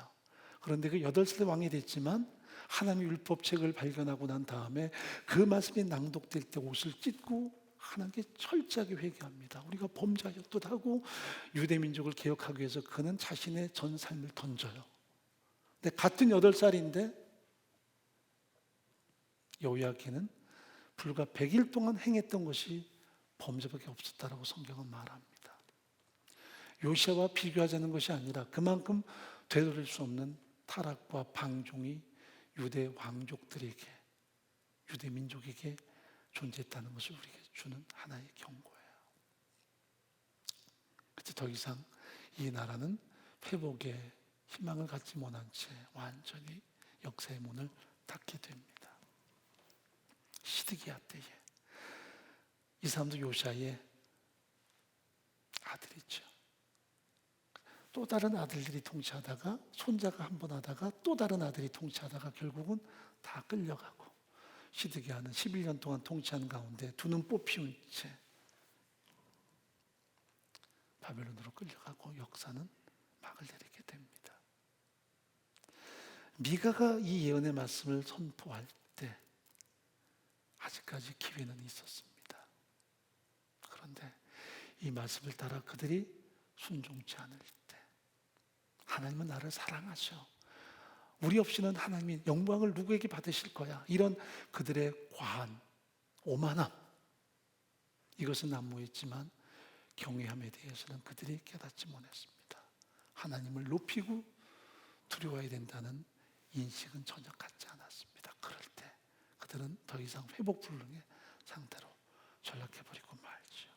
그런데 그 8살 때 왕이 됐지만 하나님의 율법책을 발견하고 난 다음에 그 말씀이 낭독될 때 옷을 찢고 하나님께 철저하게 회개합니다. 우리가 범죄하였도다 하고 유대민족을 개혁하기 위해서 그는 자신의 전 삶을 던져요. 근데 같은 8살인데 여호야긴은 불과 100일 동안 행했던 것이 범죄밖에 없었다라고 성경은 말합니다. 요시아와 비교하자는 것이 아니라 그만큼 되돌릴 수 없는 타락과 방종이 유대 왕족들에게, 유대 민족에게 존재했다는 것을 우리에게 주는 하나의 경고예요. 그래서 더 이상 이 나라는 회복의 희망을 갖지 못한 채 완전히 역사의 문을 닫게 됩니다. 시드기야 때에 이 사람도 요시아의 아들이죠. 또 다른 아들들이 통치하다가, 손자가 한 번 하다가 또 다른 아들이 통치하다가 결국은 다 끌려가고, 시드기야는 11년 동안 통치한 가운데 두 눈 뽑히운 채 바벨론으로 끌려가고 역사는 막을 내리게 됩니다. 미가가 이 예언의 말씀을 선포할 때 아직까지 기회는 있었습니다. 그런데 이 말씀을 따라 그들이 순종치 않을 때, 하나님은 나를 사랑하셔, 우리 없이는 하나님이 영광을 누구에게 받으실 거야, 이런 그들의 과한 오만함, 이것은 난무했지만 경외함에 대해서는 그들이 깨닫지 못했습니다. 하나님을 높이고 두려워해야 된다는 인식은 전혀 갖지 않았습니다. 그럴 때 그들은 더 이상 회복 불능의 상태로 전락해버리고 말죠.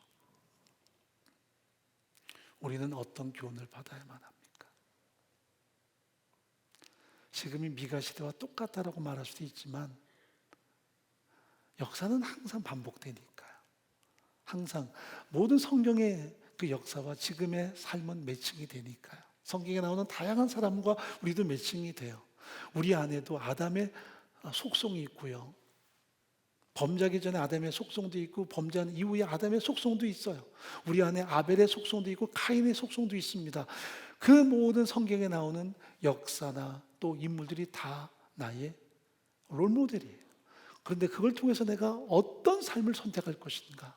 우리는 어떤 교훈을 받아야만 합니까? 지금이 미가 시대와 똑같다라고 말할 수도 있지만 역사는 항상 반복되니까요. 항상 모든 성경의 그 역사와 지금의 삶은 매칭이 되니까요. 성경에 나오는 다양한 사람과 우리도 매칭이 돼요. 우리 안에도 아담의 속성이 있고요, 범죄하기 전에 아담의 속성도 있고 범죄한 이후에 아담의 속성도 있어요. 우리 안에 아벨의 속성도 있고 카인의 속성도 있습니다. 그 모든 성경에 나오는 역사나 또 인물들이 다 나의 롤모델이에요. 그런데 그걸 통해서 내가 어떤 삶을 선택할 것인가,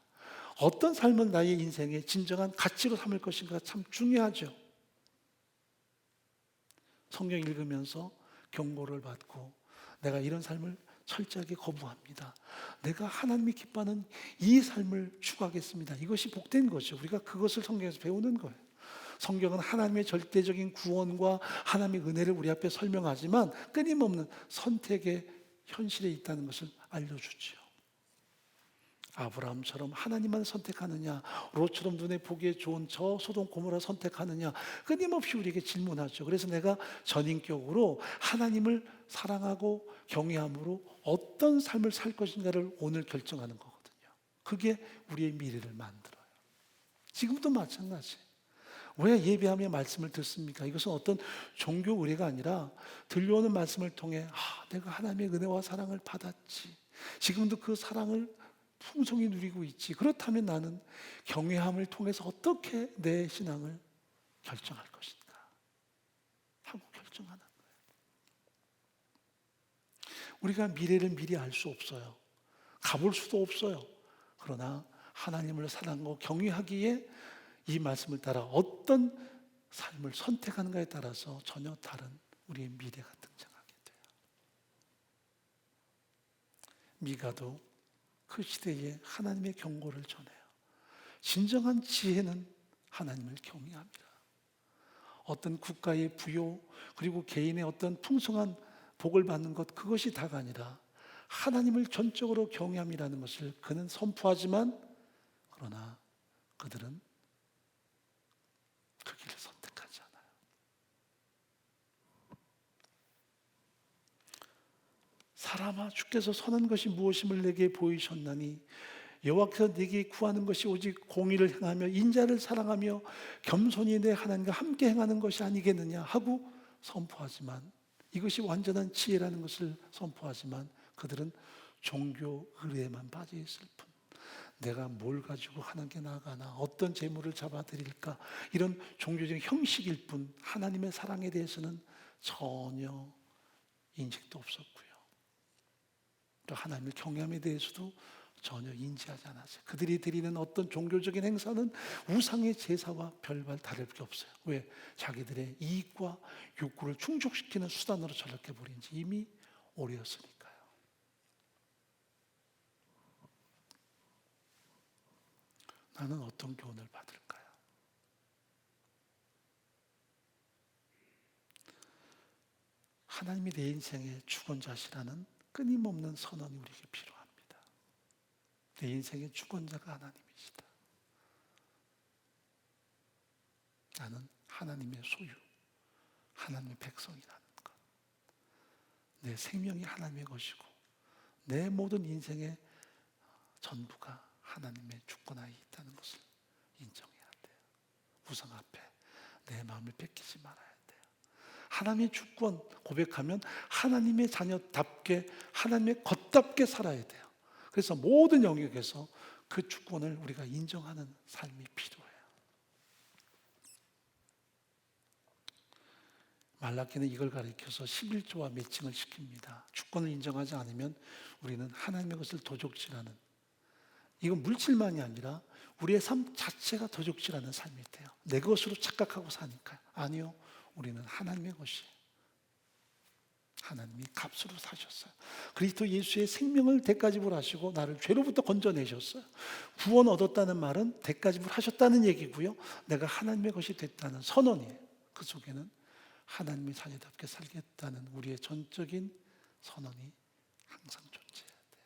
어떤 삶을 나의 인생의 진정한 가치로 삼을 것인가 참 중요하죠. 성경 읽으면서 경고를 받고 내가 이런 삶을 철저하게 거부합니다, 내가 하나님이 기뻐하는 이 삶을 추구하겠습니다, 이것이 복된 거죠. 우리가 그것을 성경에서 배우는 거예요. 성경은 하나님의 절대적인 구원과 하나님의 은혜를 우리 앞에 설명하지만 끊임없는 선택의 현실에 있다는 것을 알려주죠. 아브라함처럼 하나님만 선택하느냐, 롯처럼 눈에 보기에 좋은 저 소돔 고모라 선택하느냐, 끊임없이 우리에게 질문하죠. 그래서 내가 전인격으로 하나님을 사랑하고 경외함으로 어떤 삶을 살 것인가를 오늘 결정하는 거거든요. 그게 우리의 미래를 만들어요. 지금도 마찬가지예요. 왜 예배하며 말씀을 듣습니까? 이것은 어떤 종교 의례가 아니라 들려오는 말씀을 통해 내가 하나님의 은혜와 사랑을 받았지, 지금도 그 사랑을 풍성히 누리고 있지, 그렇다면 나는 경외함을 통해서 어떻게 내 신앙을 결정할 것인가 하고 결정하는 거예요. 우리가 미래를 미리 알 수 없어요. 가볼 수도 없어요. 그러나 하나님을 사랑하고 경외하기에 이 말씀을 따라 어떤 삶을 선택하는가에 따라서 전혀 다른 우리의 미래가 등장하게 돼요. 미가도 그 시대에 하나님의 경고를 전해요. 진정한 지혜는 하나님을 경외합니다. 어떤 국가의 부요, 그리고 개인의 어떤 풍성한 복을 받는 것, 그것이 다가 아니라 하나님을 전적으로 경외함이라는 것을 그는 선포하지만, 그러나 그들은 그 길을 선택하지 않아요. 사람아, 주께서 선한 것이 무엇임을 내게 보이셨나니 여호와께서 내게 구하는 것이 오직 공의를 행하며 인자를 사랑하며 겸손히 내 하나님과 함께 행하는 것이 아니겠느냐 하고 선포하지만, 이것이 완전한 지혜라는 것을 선포하지만 그들은 종교 의례에만 빠져 있을 뿐, 내가 뭘 가지고 하나님께 나아가나, 어떤 재물을 잡아드릴까, 이런 종교적인 형식일 뿐 하나님의 사랑에 대해서는 전혀 인식도 없었고요, 또 하나님의 경외함에 대해서도 전혀 인지하지 않았어요. 그들이 드리는 어떤 종교적인 행사는 우상의 제사와 별반 다를 게 없어요. 왜? 자기들의 이익과 욕구를 충족시키는 수단으로 전락해버린 지 이미 오래였으니까요. 나는 어떤 교훈을 받을까요? 하나님이 내 인생의 주권자시라는 끊임없는 선언이 우리에게 필요합니다. 내 인생의 주권자가 하나님이시다. 나는 하나님의 소유, 하나님의 백성이라는 것. 내 생명이 하나님의 것이고 내 모든 인생의 전부가 하나님의 주권하에 있다는 것을 인정해야 돼요. 우상 앞에 내 마음을 뺏기지 말아야 돼요. 하나님의 주권 고백하면 하나님의 자녀답게 하나님의 것답게 살아야 돼요. 그래서 모든 영역에서 그 주권을 우리가 인정하는 삶이 필요해요. 말라기는 이걸 가리켜서 11조와 매칭을 시킵니다. 주권을 인정하지 않으면 우리는 하나님의 것을 도적질하는, 이건 물질만이 아니라 우리의 삶 자체가 도적질하는 삶이 돼요. 내 것으로 착각하고 사니까요. 아니요, 우리는 하나님의 것이에요. 하나님이 값으로 사셨어요. 그리스도 예수의 생명을 대가지불하시고 나를 죄로부터 건져내셨어요. 구원 얻었다는 말은 대가지불하셨다는 얘기고요, 내가 하나님의 것이 됐다는 선언이에요. 그 속에는 하나님의 자녀답게 살겠다는 우리의 전적인 선언이 항상 존재해야 돼요.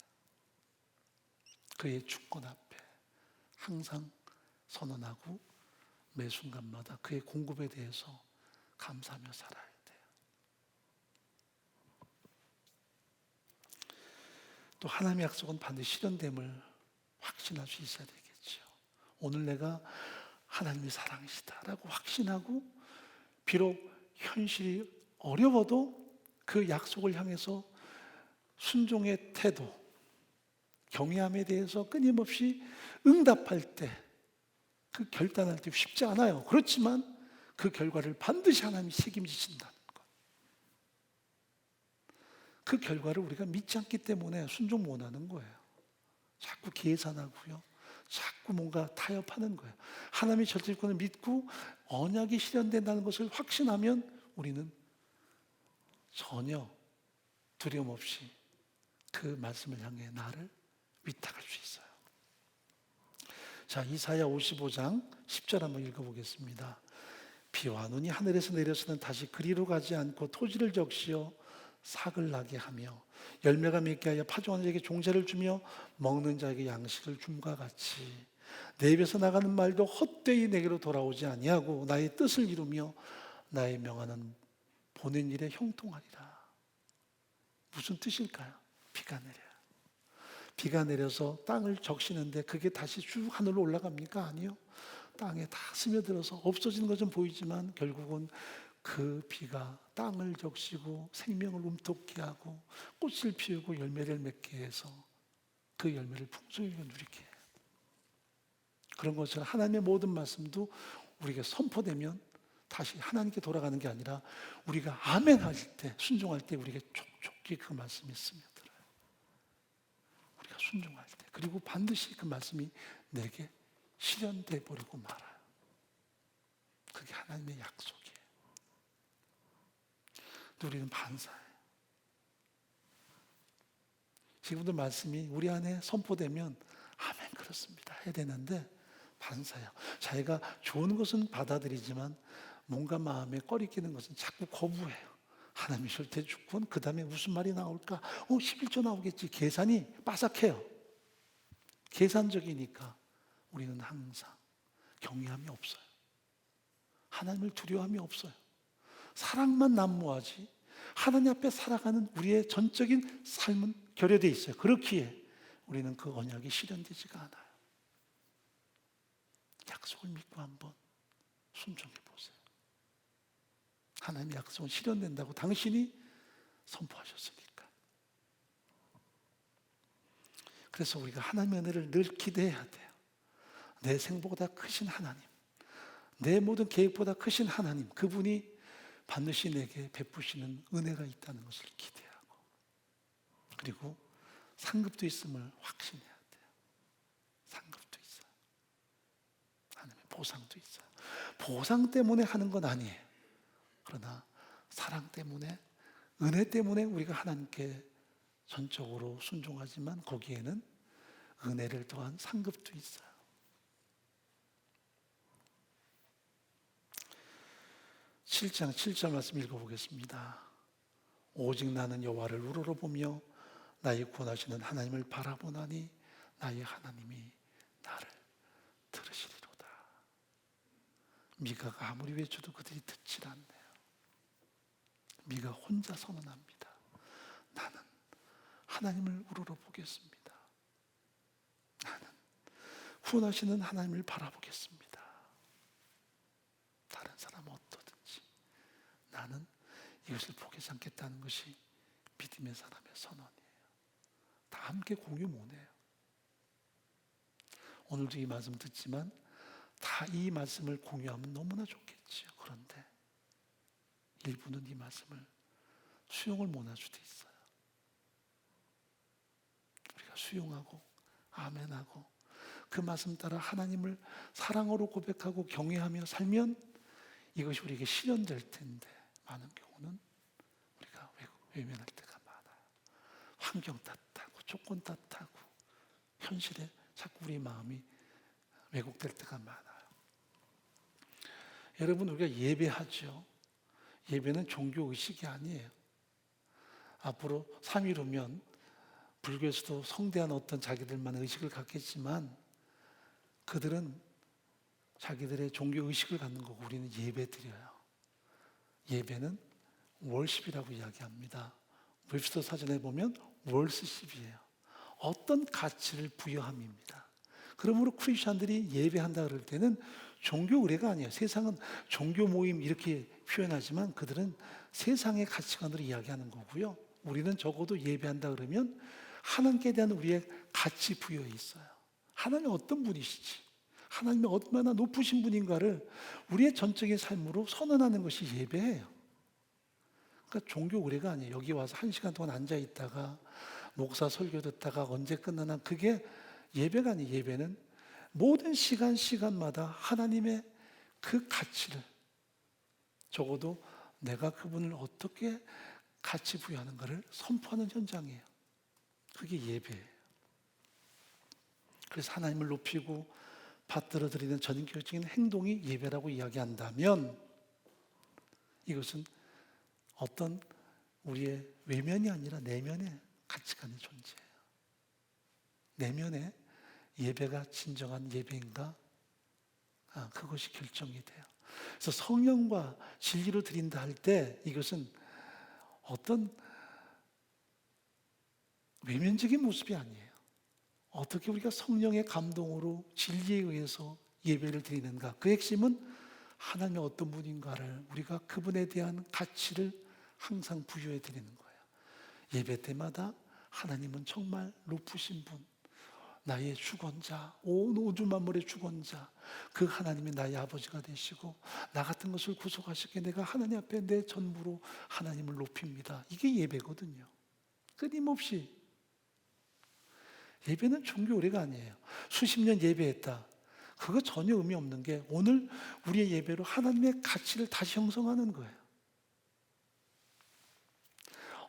그의 주권 앞에 항상 선언하고 매 순간마다 그의 공급에 대해서 감사하며 살아야 돼요. 또 하나님의 약속은 반드시 실현됨을 확신할 수 있어야 되겠죠. 오늘 내가 하나님의 사랑이시다라고 확신하고, 비록 현실이 어려워도 그 약속을 향해서 순종의 태도, 경외함에 대해서 끊임없이 응답할 때, 그 결단할 때 쉽지 않아요. 그렇지만 그 결과를 반드시 하나님이 책임지신다는 것. 그 결과를 우리가 믿지 않기 때문에 순종 못하는 거예요. 자꾸 계산하고요, 자꾸 뭔가 타협하는 거예요. 하나님의 절대주권을 믿고 언약이 실현된다는 것을 확신하면 우리는 전혀 두려움 없이 그 말씀을 향해 나를 위탁할 수 있어요. 자, 이사야 55장 10절 한번 읽어보겠습니다. 비와 눈이 하늘에서 내려서는 다시 그리로 가지 않고 토지를 적시어 삭을 나게 하며 열매가 맺게 하여 파종하는 자에게 종자를 주며 먹는 자에게 양식을 줌과 같이 내 입에서 나가는 말도 헛되이 내게로 돌아오지 아니하고 나의 뜻을 이루며 나의 명하는 보낸 일에 형통하리라. 무슨 뜻일까요? 비가 내려요. 비가 내려서 땅을 적시는데 그게 다시 쭉 하늘로 올라갑니까? 아니요. 땅에 다 스며들어서 없어지는 것은 보이지만 결국은 그 비가 땅을 적시고 생명을 움돋게 하고 꽃을 피우고 열매를 맺게 해서 그 열매를 풍성하게 누리게 해요. 그런 것처럼 하나님의 모든 말씀도 우리에게 선포되면 다시 하나님께 돌아가는 게 아니라 우리가 아멘 할 때, 순종할 때 우리에게 촉촉히 그 말씀이 스며들어요. 우리가 순종할 때. 그리고 반드시 그 말씀이 내게 실현돼 버리고 말아요. 그게 하나님의 약속이에요. 또 우리는 반사예요. 지금도 말씀이 우리 안에 선포되면 아멘 그렇습니다 해야 되는데 반사예요. 자기가 좋은 것은 받아들이지만 뭔가 마음에 꺼리끼는 것은 자꾸 거부해요. 하나님이 절대 주권, 그 다음에 무슨 말이 나올까? 11조 나오겠지. 계산이 빠삭해요. 계산적이니까 우리는 항상 경외함이 없어요. 하나님을 두려워함이 없어요. 사랑만 난무하지 하나님 앞에 살아가는 우리의 전적인 삶은 결여되어 있어요. 그렇기에 우리는 그 언약이 실현되지가 않아요. 약속을 믿고 한번 순종해 보세요. 하나님의 약속은 실현된다고 당신이 선포하셨으니까. 그래서 우리가 하나님의 은혜를 늘 기대해야 돼요. 내 생보다 크신 하나님, 내 모든 계획보다 크신 하나님, 그분이 반드시 내게 베푸시는 은혜가 있다는 것을 기대하고, 그리고 상급도 있음을 확신해야 돼요. 상급도 있어요. 하나님의 보상도 있어요. 보상 때문에 하는 건 아니에요. 그러나 사랑 때문에, 은혜 때문에 우리가 하나님께 전적으로 순종하지만 거기에는 은혜를 더한 상급도 있어요. 7장 7절 말씀 읽어보겠습니다. 오직 나는 여호와를 우러러보며 나의 구원하시는 하나님을 바라보나니 나의 하나님이 나를 들으시리로다. 미가가 아무리 외쳐도 그들이 듣질 않네요. 미가 혼자 선언합니다. 나는 하나님을 우러러보겠습니다. 나는 구원하시는 하나님을 바라보겠습니다. 다른 사람은 어떠든지 나는 이것을 포기하지 않겠다는 것이 믿음의 사람의 선언이에요. 다 함께 공유 못해요. 오늘도 이 말씀 듣지만 다 이 말씀을 공유하면 너무나 좋겠지요. 그런데 일부는 이 말씀을 수용을 못할 수도 있어요. 우리가 수용하고 아멘하고 그 말씀 따라 하나님을 사랑으로 고백하고 경외하며 살면 이것이 우리에게 실현될 텐데 많은 경우는 우리가 외면할 때가 많아요. 환경 탓하고 조건 탓하고 현실에 자꾸 우리 마음이 왜곡될 때가 많아요. 여러분, 우리가 예배하죠. 예배는 종교의식이 아니에요. 앞으로 3일 후면 불교에서도 성대한 어떤 자기들만의 의식을 갖겠지만 그들은 자기들의 종교의식을 갖는 거고 우리는 예배 드려요. 예배는 월십이라고 이야기합니다. 웹스터 사전에 보면 월스십이에요. 어떤 가치를 부여함입니다. 그러므로 크리스천들이 예배한다 그럴 때는 종교 의례가 아니에요. 세상은 종교 모임 이렇게 표현하지만 그들은 세상의 가치관으로 이야기하는 거고요. 우리는 적어도 예배한다 그러면 하나님께 대한 우리의 가치 부여에 있어요. 하나님이 어떤 분이시지? 하나님이 얼마나 높으신 분인가를 우리의 전적인 삶으로 선언하는 것이 예배예요. 그러니까 종교 의례가 아니에요. 여기 와서 1시간 동안 앉아 있다가 목사 설교 듣다가 언제 끝나나 그게 예배가 아니에요. 예배는 모든 시간마다 하나님의 그 가치를 적어도 내가 그분을 어떻게 가치 부여하는가를 선포하는 현장이에요. 그게 예배예요. 그래서 하나님을 높이고 받들어 드리는 전인격적인 행동이 예배라고 이야기한다면 이것은 어떤 우리의 외면이 아니라 내면의 가치관의 존재예요. 내면의 예배가 진정한 예배인가? 그것이 결정이 돼요. 그래서 성령과 진리로 드린다 할 때 이것은 어떤 외면적인 모습이 아니에요. 어떻게 우리가 성령의 감동으로 진리에 의해서 예배를 드리는가? 그 핵심은 하나님의 어떤 분인가를 우리가 그분에 대한 가치를 항상 부여해 드리는 거예요. 예배 때마다 하나님은 정말 높으신 분, 나의 주권자, 온 우주 만물의 주권자, 그 하나님이 나의 아버지가 되시고 나 같은 것을 구속하시기에 내가 하나님 앞에 내 전부로 하나님을 높입니다. 이게 예배거든요. 끊임없이. 예배는 종교 의례가 아니에요. 수십 년 예배했다. 그거 전혀 의미 없는 게 오늘 우리의 예배로 하나님의 가치를 다시 형성하는 거예요.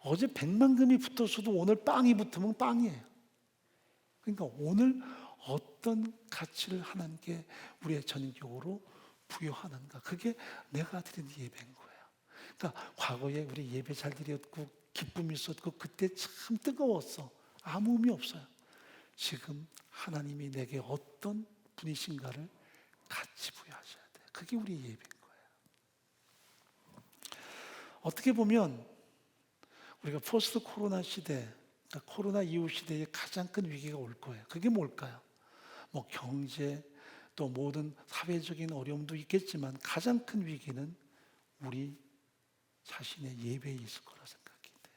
어제 100만 금이 붙었어도 오늘 빵이 붙으면 빵이에요. 그러니까 오늘 어떤 가치를 하나님께 우리의 전인격으로 부여하는가. 그게 내가 드리는 예배인 거예요. 그러니까 과거에 우리 예배 잘 드렸고 기쁨이 있었고 그때 참 뜨거웠어. 아무 의미 없어요. 지금 하나님이 내게 어떤 분이신가를 같이 부여하셔야 돼요. 그게 우리 예배인 거예요. 어떻게 보면 우리가 포스트 코로나 시대, 그러니까 코로나 이후 시대에 가장 큰 위기가 올 거예요. 그게 뭘까요? 뭐 경제 또 모든 사회적인 어려움도 있겠지만 가장 큰 위기는 우리 자신의 예배에 있을 거라 생각이 돼요.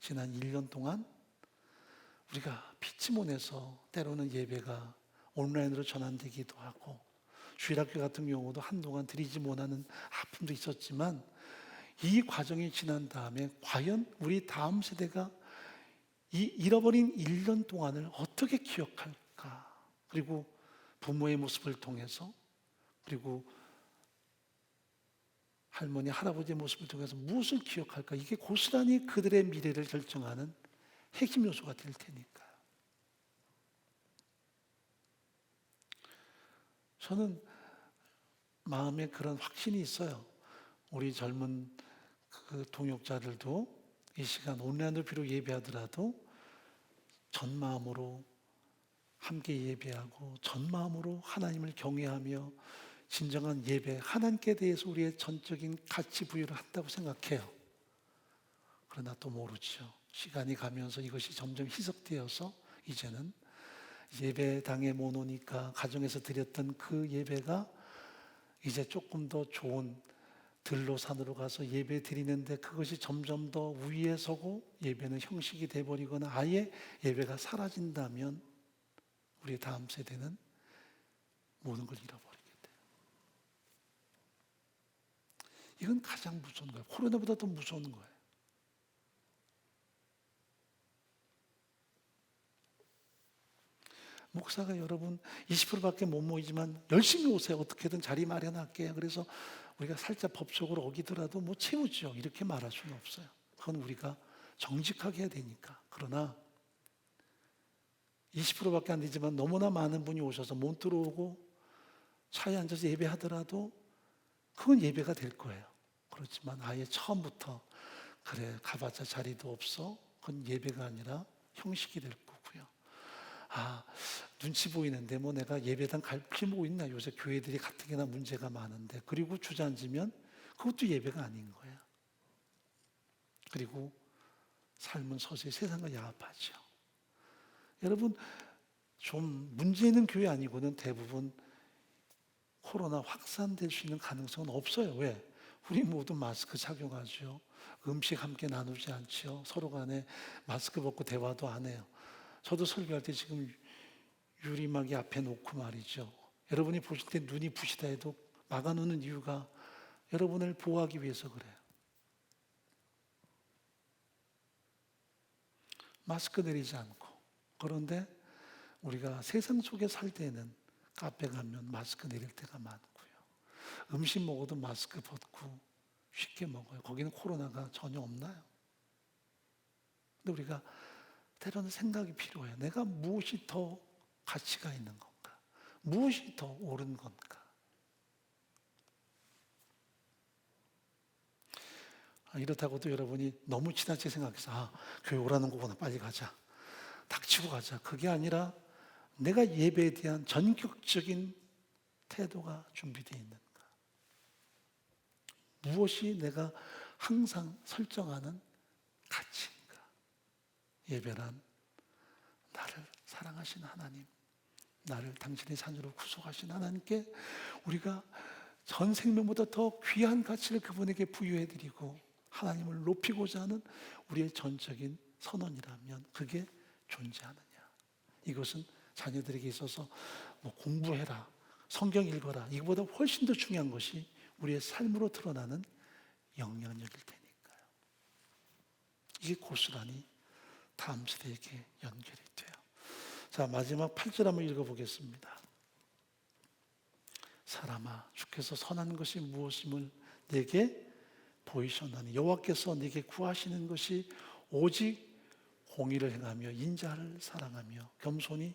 지난 1년 동안 우리가 피치 못해서 때로는 예배가 온라인으로 전환되기도 하고 주일학교 같은 경우도 한동안 드리지 못하는 아픔도 있었지만 이 과정이 지난 다음에 과연 우리 다음 세대가 이 잃어버린 1년 동안을 어떻게 기억할까? 그리고 부모의 모습을 통해서 그리고 할머니, 할아버지의 모습을 통해서 무엇을 기억할까? 이게 고스란히 그들의 미래를 결정하는 핵심 요소가 될 테니까요. 저는 마음에 그런 확신이 있어요. 우리 젊은 그 동역자들도 이 시간 온라인으로 비록 예배하더라도 전 마음으로 함께 예배하고 전 마음으로 하나님을 경외하며 진정한 예배, 하나님께 대해서 우리의 전적인 가치 부여를 한다고 생각해요. 그러나 또 모르죠. 시간이 가면서 이것이 점점 희석되어서 이제는 예배당에 못 오니까 가정에서 드렸던 그 예배가 이제 조금 더 좋은 들로 산으로 가서 예배 드리는데 그것이 점점 더 위에 서고 예배는 형식이 돼버리거나 아예 예배가 사라진다면 우리 다음 세대는 모든 걸 잃어버리게 돼요. 이건 가장 무서운 거예요. 코로나보다 더 무서운 거예요. 목사가 여러분 20%밖에 못 모이지만 열심히 오세요. 어떻게든 자리 마련할게요. 그래서 우리가 살짝 법적으로 어기더라도 뭐 채우죠. 이렇게 말할 수는 없어요. 그건 우리가 정직하게 해야 되니까. 그러나 20%밖에 안 되지만 너무나 많은 분이 오셔서 못 들어오고 차에 앉아서 예배하더라도 그건 예배가 될 거예요. 그렇지만 아예 처음부터 그래 가봤자 자리도 없어. 그건 예배가 아니라 형식이 될 거고요. 아, 눈치 보이는데 뭐 내가 예배당 갈 필요 있나? 요새 교회들이 가뜩이나 문제가 많은데. 그리고 주저앉으면 그것도 예배가 아닌 거야. 그리고 삶은 서서히 세상과 야합하죠. 여러분, 좀 문제 있는 교회 아니고는 대부분 코로나 확산될 수 있는 가능성은 없어요. 왜? 우리 모두 마스크 착용하죠. 음식 함께 나누지 않죠. 서로 간에 마스크 벗고 대화도 안 해요. 저도 설교할 때 지금 유리막이 앞에 놓고 말이죠. 여러분이 보실 때 눈이 부시다 해도 막아놓는 이유가 여러분을 보호하기 위해서 그래요. 마스크 내리지 않고. 그런데 우리가 세상 속에 살 때는 카페 가면 마스크 내릴 때가 많고요. 음식 먹어도 마스크 벗고 쉽게 먹어요. 거기는 코로나가 전혀 없나요? 근데 우리가 때로는 생각이 필요해요. 내가 무엇이 더 가치가 있는 건가? 무엇이 더 옳은 건가? 이렇다고도 여러분이 너무 지나치게 생각해서 교회 오라는 거구나 빨리 가자. 닥치고 가자. 그게 아니라 내가 예배에 대한 전격적인 태도가 준비되어 있는가? 무엇이 내가 항상 설정하는 가치인가? 예배란 나를 사랑하신 하나님, 나를 당신의 자녀로 구속하신 하나님께 우리가 전 생명보다 더 귀한 가치를 그분에게 부여해드리고 하나님을 높이고자 하는 우리의 전적인 선언이라면 그게 존재하느냐? 이것은 자녀들에게 있어서 뭐 공부해라, 성경 읽어라 이거보다 훨씬 더 중요한 것이 우리의 삶으로 드러나는 영향력일 테니까요. 이게 고스란히 다음 세대에게 연결이 돼요. 자, 마지막 8절 한번 읽어보겠습니다. 사람아, 주께서 선한 것이 무엇임을 내게 보이셨나니 여호와께서 네게 구하시는 것이 오직 공의를 행하며 인자를 사랑하며 겸손히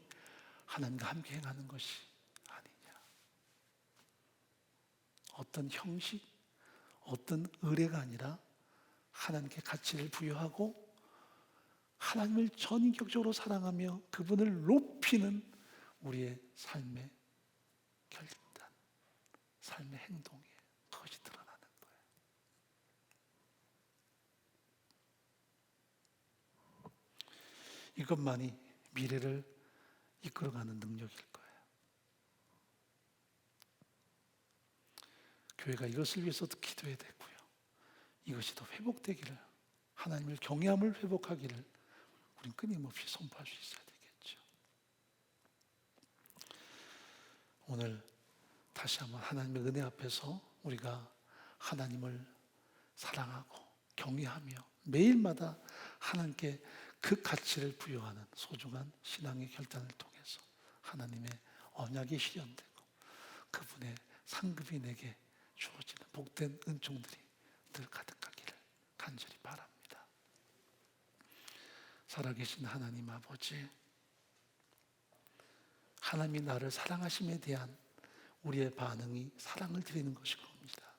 하나님과 함께 행하는 것이 아니냐. 어떤 형식, 어떤 의례가 아니라 하나님께 가치를 부여하고 하나님을 전인격적으로 사랑하며 그분을 높이는 우리의 삶의 결단, 삶의 행동에 그것이 드러나는 거예요. 이것만이 미래를 이끌어가는 능력일 거예요. 교회가 이것을 위해서도 기도해야 되고요. 이것이 더 회복되기를, 하나님을 경외함을 회복하기를 우리는 끊임없이 선포할 수 있어야 되겠죠. 오늘 다시 한번 하나님의 은혜 앞에서 우리가 하나님을 사랑하고 경외하며 매일마다 하나님께 그 가치를 부여하는 소중한 신앙의 결단을 통해서 하나님의 언약이 실현되고 그분의 상급이 내게 주어지는 복된 은총들이 늘 가득하기를 간절히 바랍니다. 살아계신 하나님 아버지, 하나님이 나를 사랑하심에 대한 우리의 반응이 사랑을 드리는 것일 겁니다.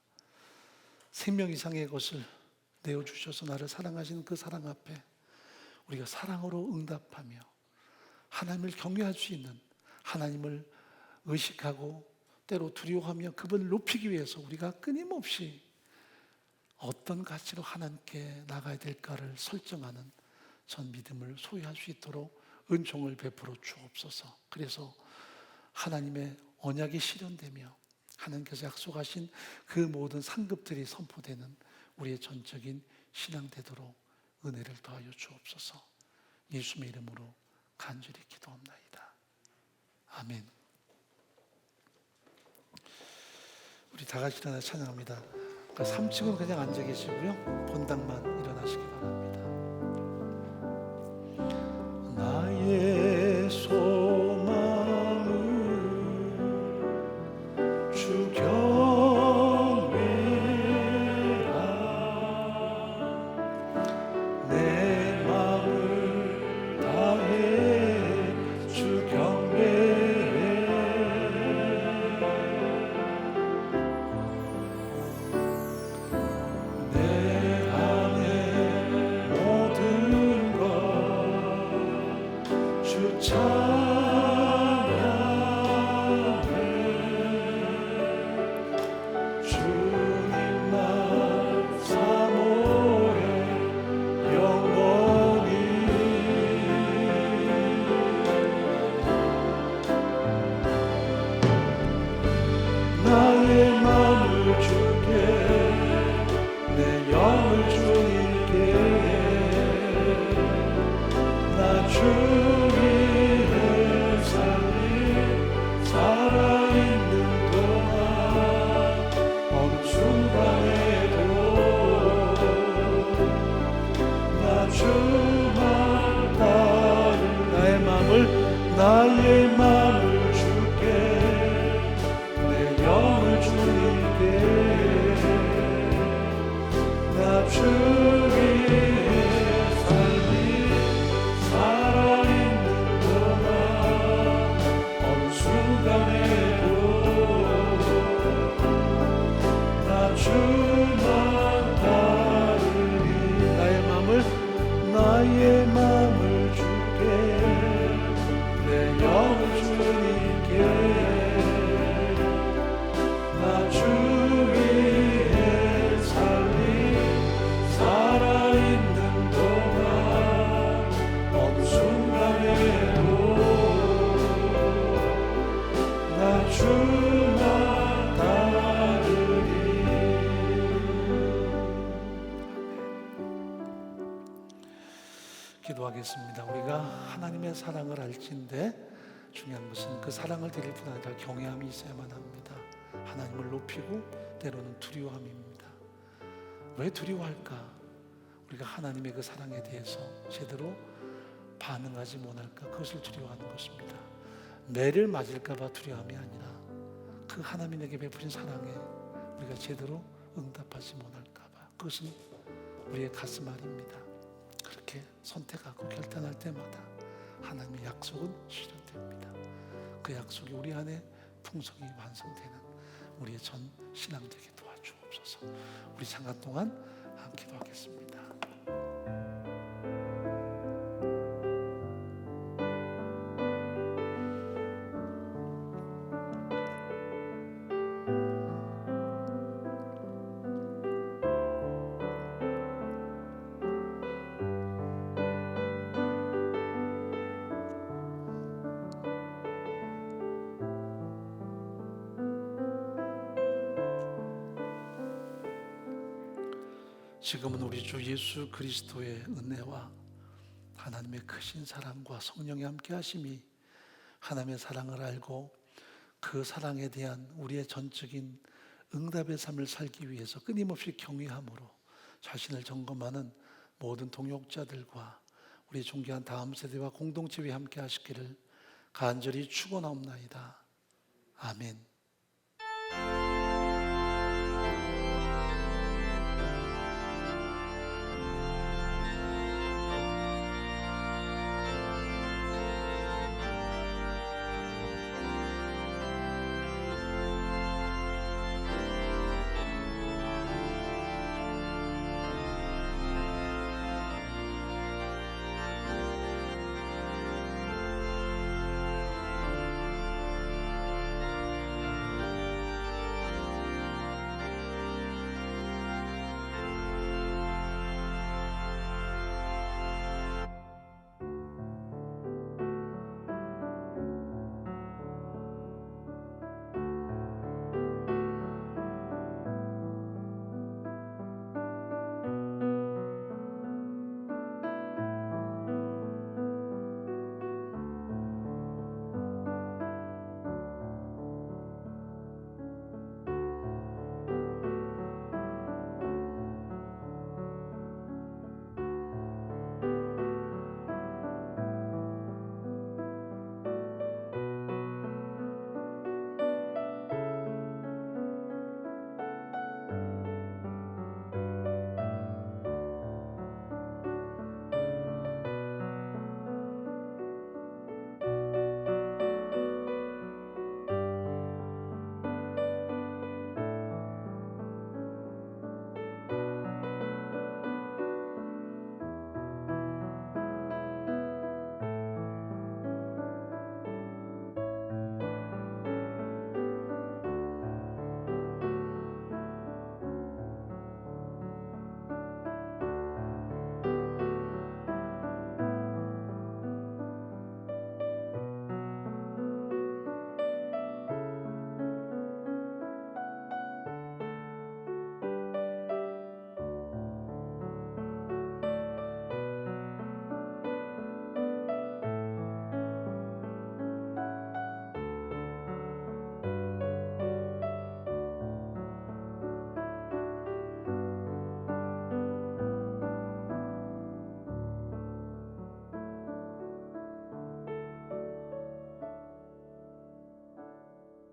생명 이상의 것을 내어주셔서 나를 사랑하시는 그 사랑 앞에 우리가 사랑으로 응답하며 하나님을 경외할 수 있는, 하나님을 의식하고 때로 두려워하며 그분을 높이기 위해서 우리가 끊임없이 어떤 가치로 하나님께 나가야 될까를 설정하는 전 믿음을 소유할 수 있도록 은총을 베풀어 주옵소서. 그래서 하나님의 언약이 실현되며 하나님께서 약속하신 그 모든 상급들이 선포되는 우리의 전적인 신앙 되도록 은혜를 더하여 주옵소서. 예수님의 이름으로 간절히 기도합나이다. 아멘. 우리 다 같이 일어나 찬양합니다. 3층은 그냥 앉아 계시고요, 본당만 일어나시기 바랍니다. 나의 소망은 주 경외라. 내 마음을 다해 주 경배해. 내 안에 모든 것 주 찬양해. 주님만 사모해 영원히. 나의 마음을 주께, 내 영을 주님께, 나 주 위에 살리 살아있는 동안 어느 순간에도 나 주만 따를. 나의 마음을 주께, 내 영을 주님께, 나 주 위에 살리 살아있는 동안 어느 순간에도 나 주만 따르리. 나의 마음을 주께, 내 영을 주님께, 나 주 위에 살리 살아있는 동안 어느 순간에도 나 주만 따르리. 기도하겠습니다. 우리가 하나님의 사랑을 알지인데 중요한 것은 그 사랑을 드릴 뿐 아니라 경외함이 있어야만 합니다. 하나님을 높이고 때로는 두려움입니다. 왜 두려워할까? 우리가 하나님의 그 사랑에 대해서 제대로 반응하지 못할까? 그것을 두려워하는 것입니다. 매를 맞을까 봐 두려움이 아니라 그 하나님이 내게 베푸신 사랑에 우리가 제대로 응답하지 못할까 봐, 그것은 우리의 가슴앓이입니다. 그렇게 선택하고 결단할 때마다 하나님의 약속은 실현됩니다. 그 약속이 우리 안에 풍성히 완성되는 우리의 전 신앙 되게 도와주옵소서. 우리 잠깐 동안 기도하겠습니다. 지금은 우리 주 예수 그리스도의 은혜와 하나님의 크신 사랑과 성령의 함께 하심이 하나님의 사랑을 알고 그 사랑에 대한 우리의 전적인 응답의 삶을 살기 위해서 끊임없이 경외함으로 자신을 점검하는 모든 동역자들과 우리 존귀한 다음 세대와 공동체 위에 함께 하시기를 간절히 축원하옵나이다. 아멘.